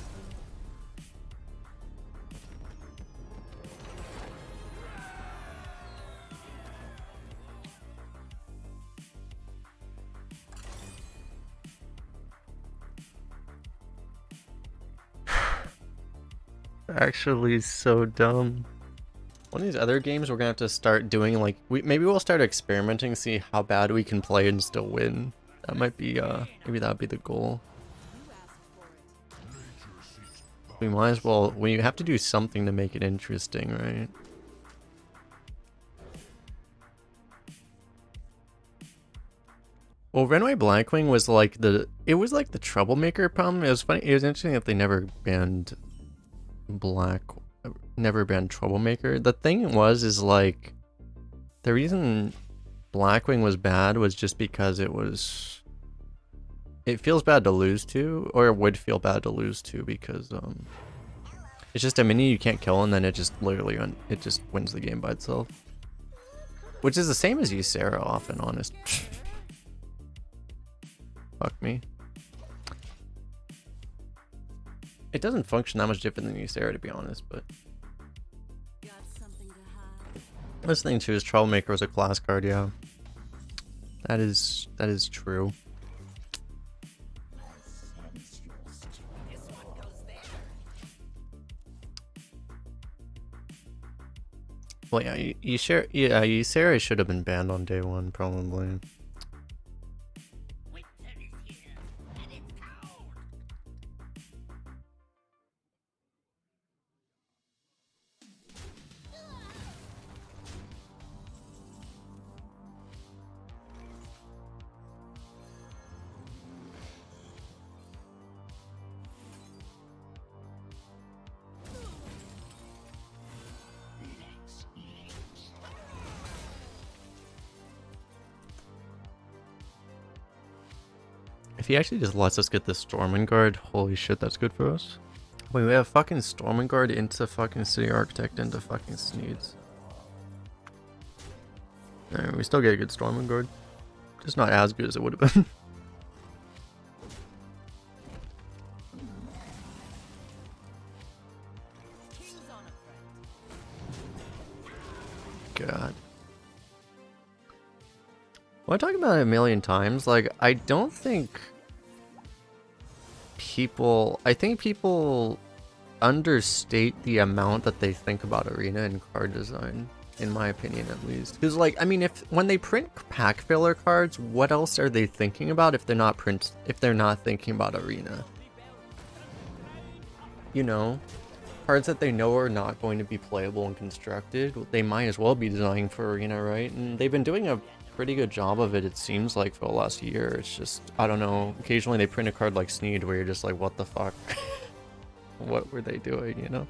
Actually so dumb. One of these other games we're gonna have to start doing, like, maybe we'll start experimenting, see how bad we can play and still win. That might be maybe that'd be the goal. We might as well, we have to do something to make it interesting, right? Well, Runaway Blackwing was like the troublemaker problem. It was funny, it was interesting that they never banned Troublemaker. The thing is like, the reason Blackwing was bad was just because it feels bad to lose to, or it would feel bad to lose to, because it's just a mini you can't kill, and then it just literally it just wins the game by itself, which is the same as Ysera, often honest. Fuck me. It doesn't function that much different than Ysera, to be honest, but Got something to hide. this thing too is Troublemaker was a class card, yeah. That is true. Well, yeah, Ysera should have been banned on day one, probably. If he actually just lets us get this Stormwind Guard, holy shit, that's good for us. Wait, we have fucking Stormwind Guard into fucking City Architect into fucking Sneeds. Alright, we still get a good Stormwind Guard. Just not as good as it would have been. King's on a friend. God. Well, I talked about it a million times. Like, I don't think I think people understate the amount that they think about Arena and card design, in my opinion at least. Because, like, I mean, when they print pack filler cards, what else are they thinking about if they're not thinking about Arena? You know? Cards that they know are not going to be playable and constructed, they might as well be designing for Arena, right? And they've been doing a pretty good job of it seems like, for the last year. It's just, I don't know, occasionally they print a card like Sneed where you're just like, what the fuck? What were they doing, you know?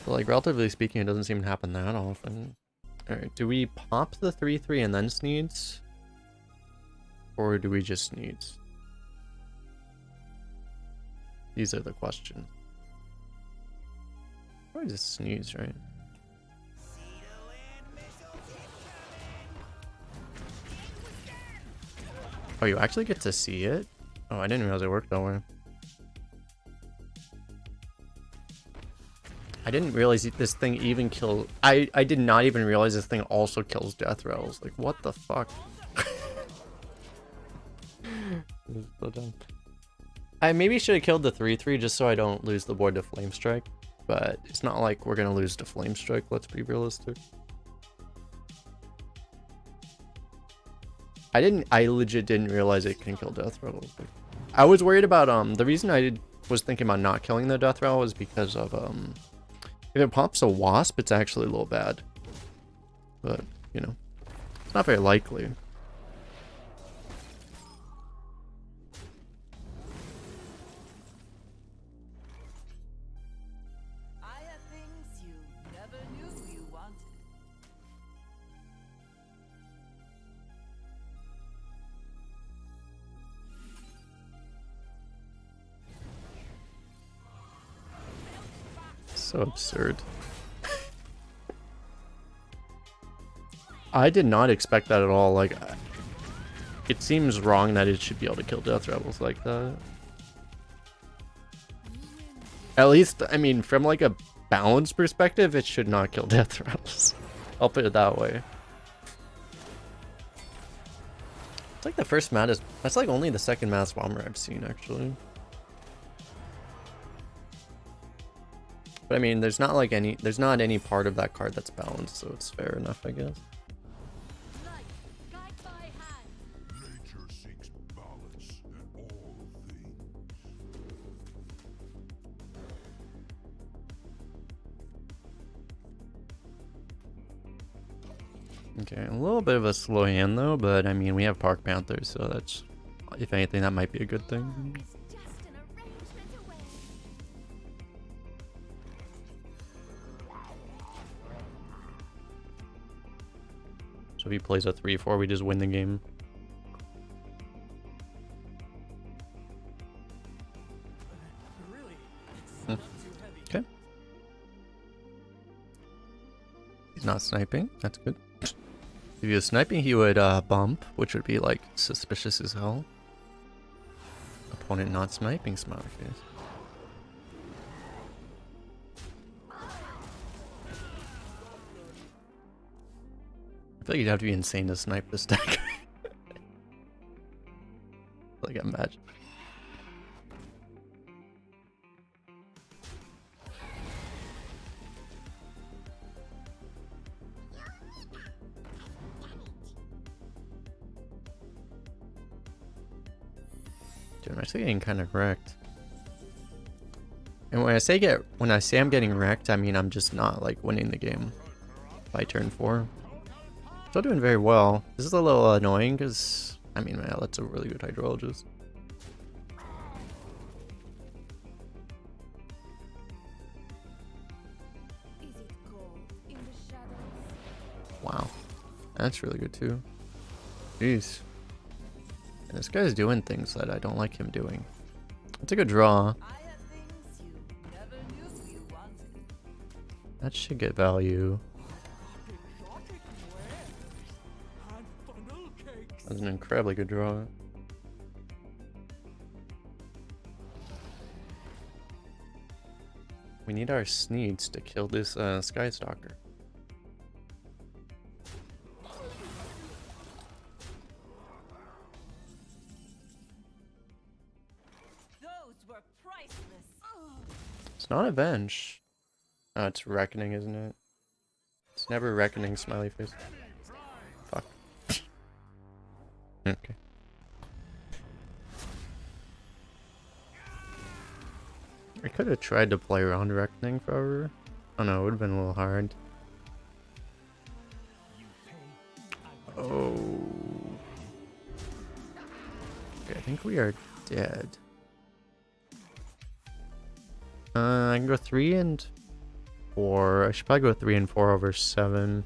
But, like, relatively speaking, it doesn't seem to happen that often. Alright, do we pop the 3/3 and then Sneeds? Or do we just Sneeds? These are the questions. Probably just Sneeze, right? Oh, you actually get to see it? Oh, I didn't realize it worked that way. I didn't realize this thing even kills... I did not even realize this thing also kills death rails. Like, what the fuck? This is so dumb. I maybe should have killed the 3/3 just so I don't lose the board to Flame Strike. But it's not like we're gonna lose to Flame Strike, let's be realistic. I legit didn't realize it can kill Death Rattle. I was worried about, the reason I was thinking about not killing the Death Rattle was because of, if it pops a Wasp, it's actually a little bad. But, you know, it's not very likely. So absurd. I did not expect that at all. Like, it seems wrong that it should be able to kill Death Rebels like that. At least, I mean, from like a balance perspective, it should not kill Death Rebels. I'll put it that way. It's like the first maddest. That's like only the second maddest bomber I've seen, actually. But I mean, there's not like any, there's not any part of that card that's balanced, so it's fair enough, I guess. Nature seeks balance in all things. Okay, a little bit of a slow hand though, but I mean, we have Park Panthers, so that's, if anything, that might be a good thing. So if he plays a 3-4, we just win the game. Really, it's not too heavy. Okay. He's not sniping. That's good. If he was sniping, he would bump, which would be like suspicious as hell. Opponent not sniping, smiley face. I feel like you'd have to be insane to snipe this deck. Like, imagine. Dude, I'm actually getting kind of wrecked. And when I say I'm getting wrecked, I mean I'm just not like winning the game by turn 4. Still doing very well. This is a little annoying because, I mean, man, that's a really good hydrologist. Wow. That's really good too. Jeez. And this guy's doing things that I don't like him doing. It's a good draw. I have things you never knew you wanted. That should get value. That's an incredibly good draw. We need our Sneeds to kill this Skystalker. Those were priceless. It's not Avenge. Oh, it's Reckoning, isn't it? It's never Reckoning, smiley face. Fuck. Okay. I could have tried to play around Reckoning forever. Oh no, it would have been a little hard. Oh. Okay, I think we are dead. I can go 3 and 4. I should probably go 3 and 4 over 7.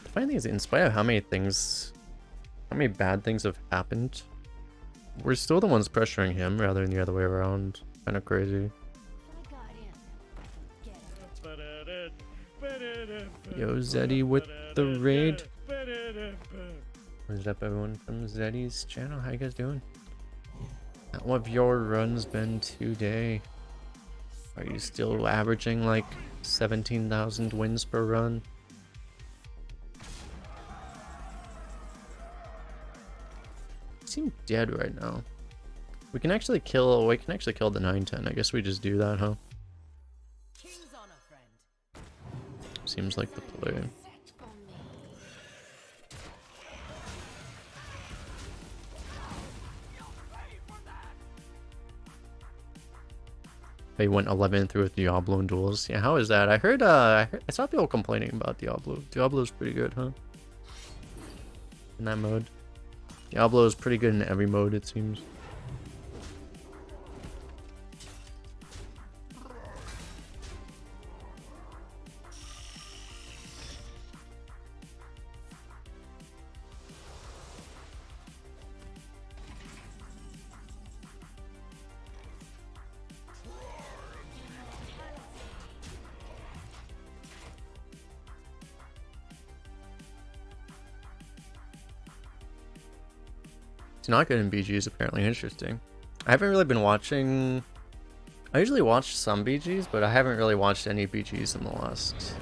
The funny thing is, in spite of how many bad things have happened, we're still the ones pressuring him rather than the other way around. Kind of crazy. Yo, Zeddy with the raid. What is up, everyone from Zeddy's channel? How you guys doing? How have your runs been today? Are you still averaging like 17,000 wins per run? You seem dead right now. We can actually kill the 9/10. I guess we just do that, huh? King's honor, friend. Seems like the play. They went 11 through with Diablo and duels. Yeah, how is that? I saw people complaining about Diablo. Diablo's pretty good, huh? In that mode. Diablo is pretty good in every mode, it seems. He's not good in BGs, apparently. Interesting. I haven't really been watching... I usually watch some BGs, but I haven't really watched any BGs in the last...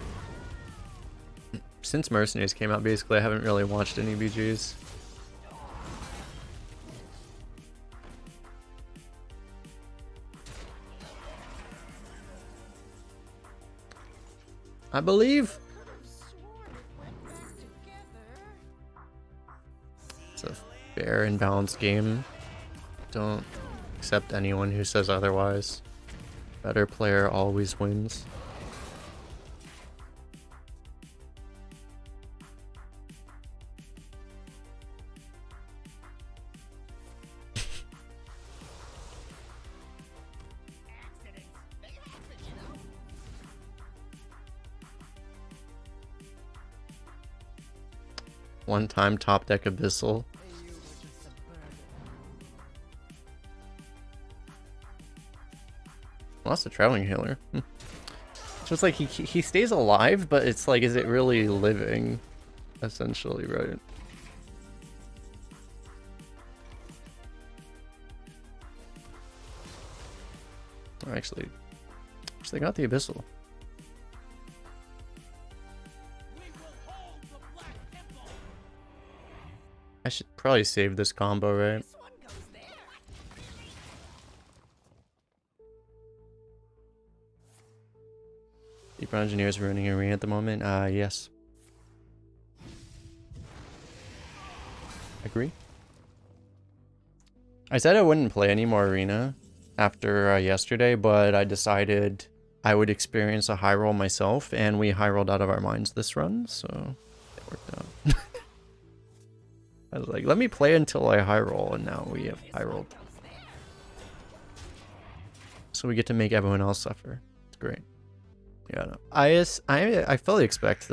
Since Mercenaries came out, basically, I haven't really watched any BGs. I believe. It's a fair and balanced game. Don't accept anyone who says otherwise. Better player always wins. One time top deck Abyssal. Lost a Traveling Healer. So it's like he stays alive, but it's like, is it really living? Essentially, right? Oh, actually got the Abyssal. I should probably save this combo, right? Deeprun Engineers ruining Arena at the moment? Yes. Agree. I said I wouldn't play any more Arena after yesterday, but I decided I would experience a high roll myself, and we high rolled out of our minds this run, so it worked out. I was like, let me play until I high roll, and now we have high rolled. So we get to make everyone else suffer. It's great. Yeah, no. I fully expect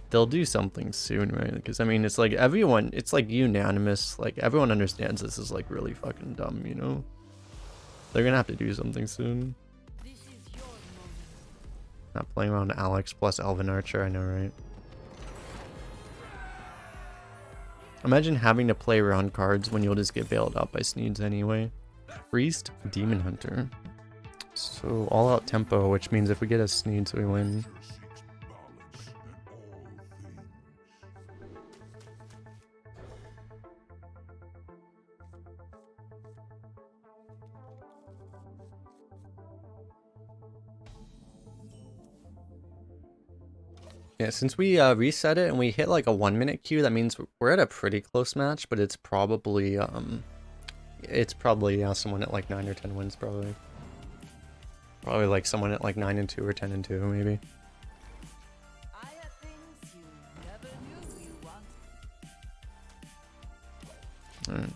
they'll do something soon, right? Because I mean, it's like everyone, it's like unanimous. Like everyone understands this is like really fucking dumb, you know? They're gonna have to do something soon. Not playing around Alex plus Elven Archer, I know, right? Imagine having to play around cards when you'll just get bailed out by Sneeds anyway. Priest, Demon Hunter. So all out tempo, which means if we get a Sneeds, we win. Yeah, since we reset it and we hit like a 1 minute queue, that means we're at a pretty close match, but it's probably yeah, someone at like 9 or 10 wins probably. Probably like someone at like 9 and 2 or 10 and 2 maybe. I have things you never knew you wanted. Alright.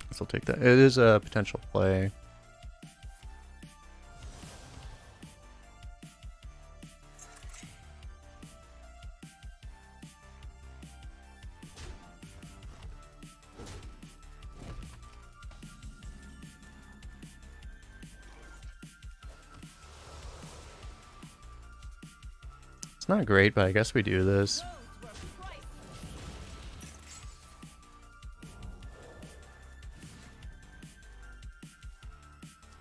Guess I'll take that. It is a potential play. Not great, but I guess we do this.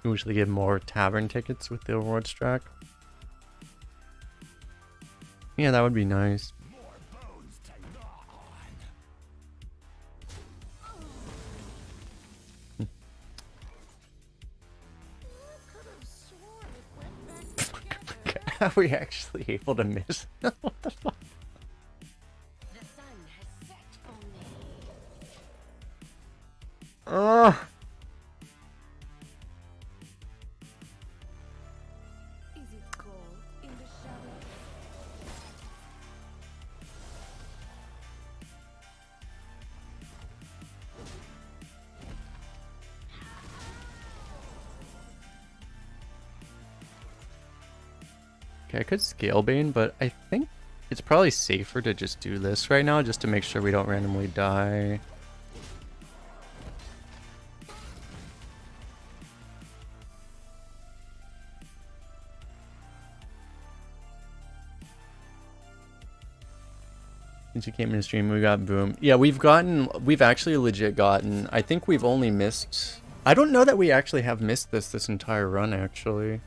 We usually get more tavern tickets with the Overwatch track. Yeah, that would be nice. Are we actually able to miss? What the fuck? The sun has set for me. Is it cold in the shadow? Okay, I could scale Bane, but I think it's probably safer to just do this right now, just to make sure we don't randomly die. Since you came in the stream, we got boom. Yeah, we've actually legit gotten, I think we've only missed, I don't know that we actually have missed this entire run, actually.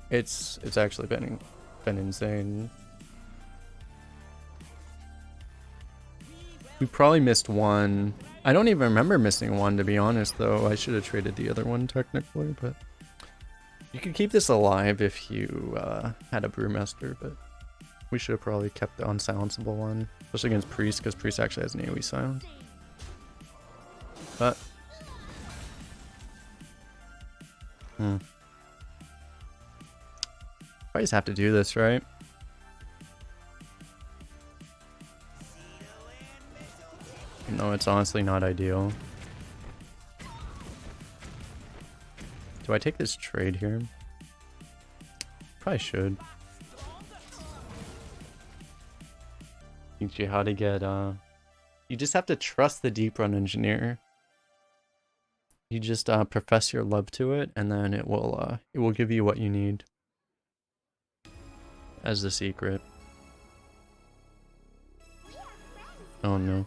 It's actually been insane. We probably missed one. I don't even remember missing one, to be honest, though. I should have traded the other one, technically, but... You could keep this alive if you had a Brewmaster, but... We should have probably kept the unsilenceable one. Especially against Priest, because Priest actually has an AoE silence. But... I just have to do this, right? No, it's honestly not ideal. Do I take this trade here? Probably should. Teach you how to get, you just have to trust the Deeprun engineer. You just profess your love to it, and then it will give you what you need. As the secret. Oh no.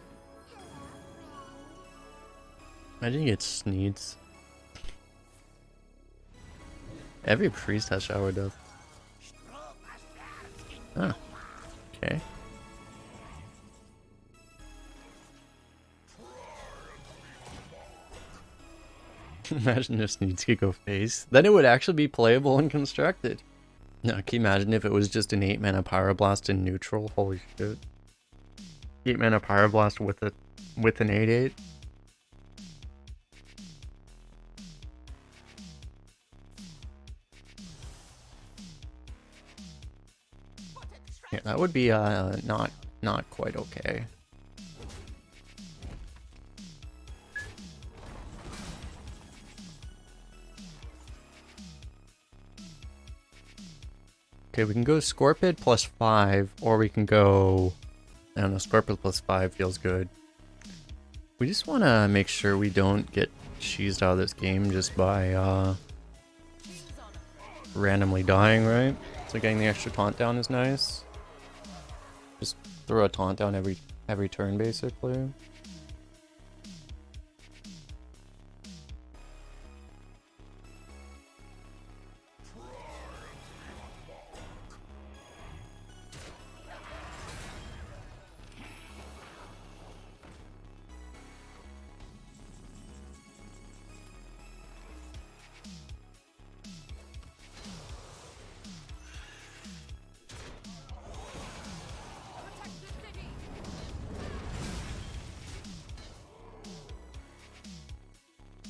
Imagine you get Sneeds. Every priest has shower death. Ah. Okay. Imagine if Sneeds could go face. Then it would actually be playable and constructed. No, can you imagine if it was just an 8-mana Power Blast in neutral? Holy shit. 8-mana Power Blast with an 8/8. Yeah, that would be not quite okay. Okay, we can go Scorpid +5, or we can go... I don't know, Scorpid +5 feels good. We just want to make sure we don't get cheesed out of this game just by randomly dying, right? So getting the extra taunt down is nice. Just throw a taunt down every turn, basically.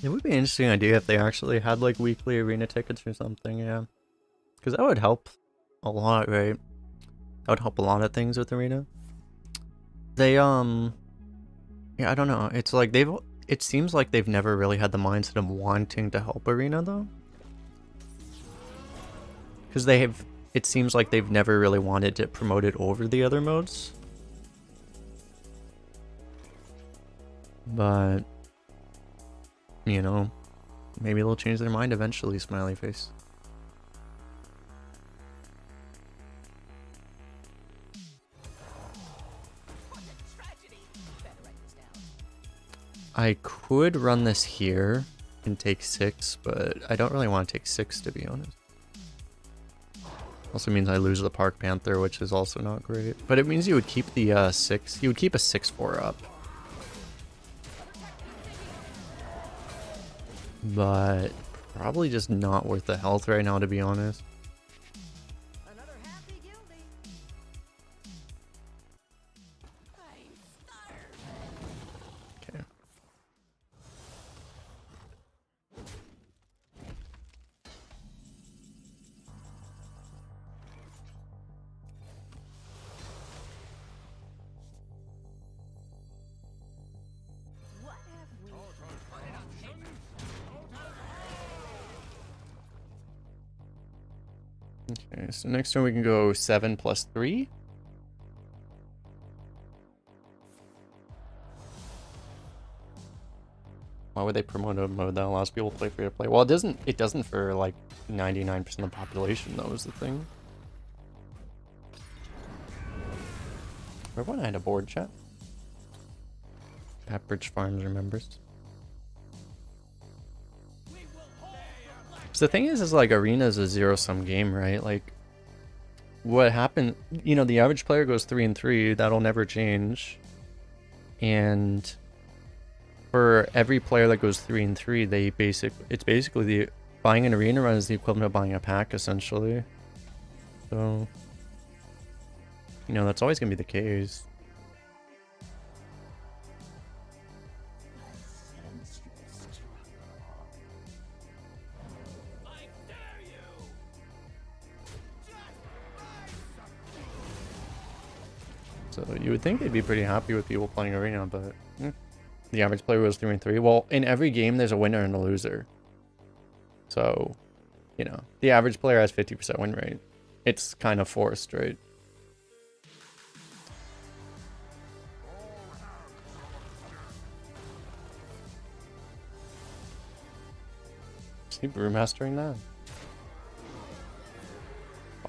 It would be an interesting idea if they actually had like weekly arena tickets or something, yeah. Because that would help a lot, right? That would help a lot of things with arena. They yeah, I don't know. It's like it seems like they've never really had the mindset of wanting to help arena though. Because it seems like they've never really wanted to promote it over the other modes. But you know, maybe they'll change their mind eventually, smiley face. I could run this here and take 6, but I don't really want to take 6 to be honest. Also means I lose the Park Panther, which is also not great. But it means you would keep the 6, you would keep a 6/4 up. But probably just not worth the health right now, to be honest. Another happy guilty. Okay. What have we? Okay, so next turn we can go 7 + 3. Why would they promote a mode that allows people to play free to play? Well, it doesn't for like 99% of the population though, is the thing. Or when I had a board chat. Pepperidge Farms remembers. So the thing is like Arena is a zero-sum game, right? Like, what happened, you know, the average player goes 3-3, that'll never change. And for every player that goes 3-3, it's basically buying an arena run is the equivalent of buying a pack, essentially. So, you know, that's always gonna be the case. So you would think they'd be pretty happy with people playing Arena, but the average player was 3-3. Well, in every game, there's a winner and a loser. So, you know, the average player has 50% win rate. It's kind of forced, right? Is he brewmastering that?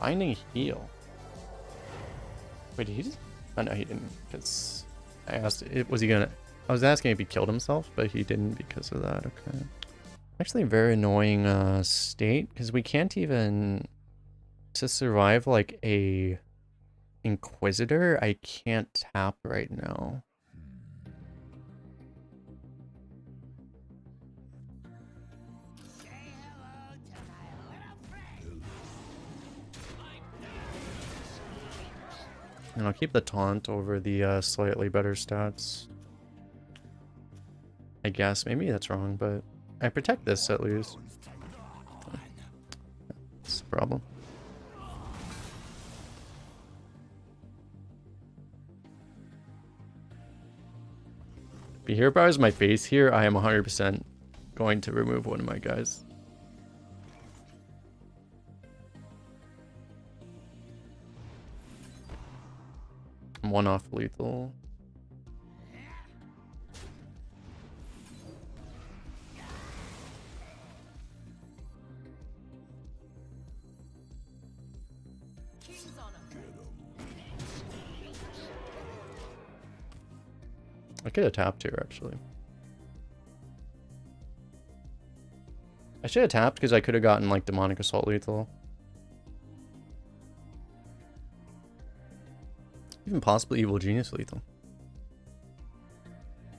Binding heal. Wait, did he just... Oh, no, he didn't, because I asked, was he gonna... I was asking if he killed himself, but he didn't because of that, okay. Actually, a very annoying state, because we can't even... To survive, like, a Inquisitor, I can't tap right now. And I'll keep the taunt over the slightly better stats. I guess. Maybe that's wrong, but I protect this at least. That's the problem. If you hear about my face here, I am 100% going to remove one of my guys. One off lethal. I could have tapped here, actually. I should have tapped because I could have gotten like Demonic Assault lethal. Even possibly Evil Genius lethal.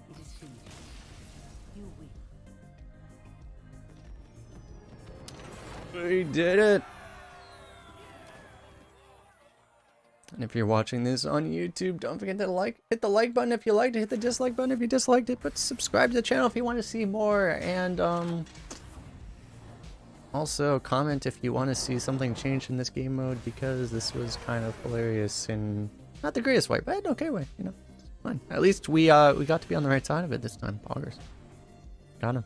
It is finished. You win. We did it! And if you're watching this on YouTube, don't forget to hit the like button if you liked it, hit the dislike button if you disliked it, but subscribe to the channel if you want to see more, and also comment if you want to see something change in this game mode, because this was kind of hilarious and not the greatest way, but an okay way, you know. Fine. At least we got to be on the right side of it this time, poggers. Got him.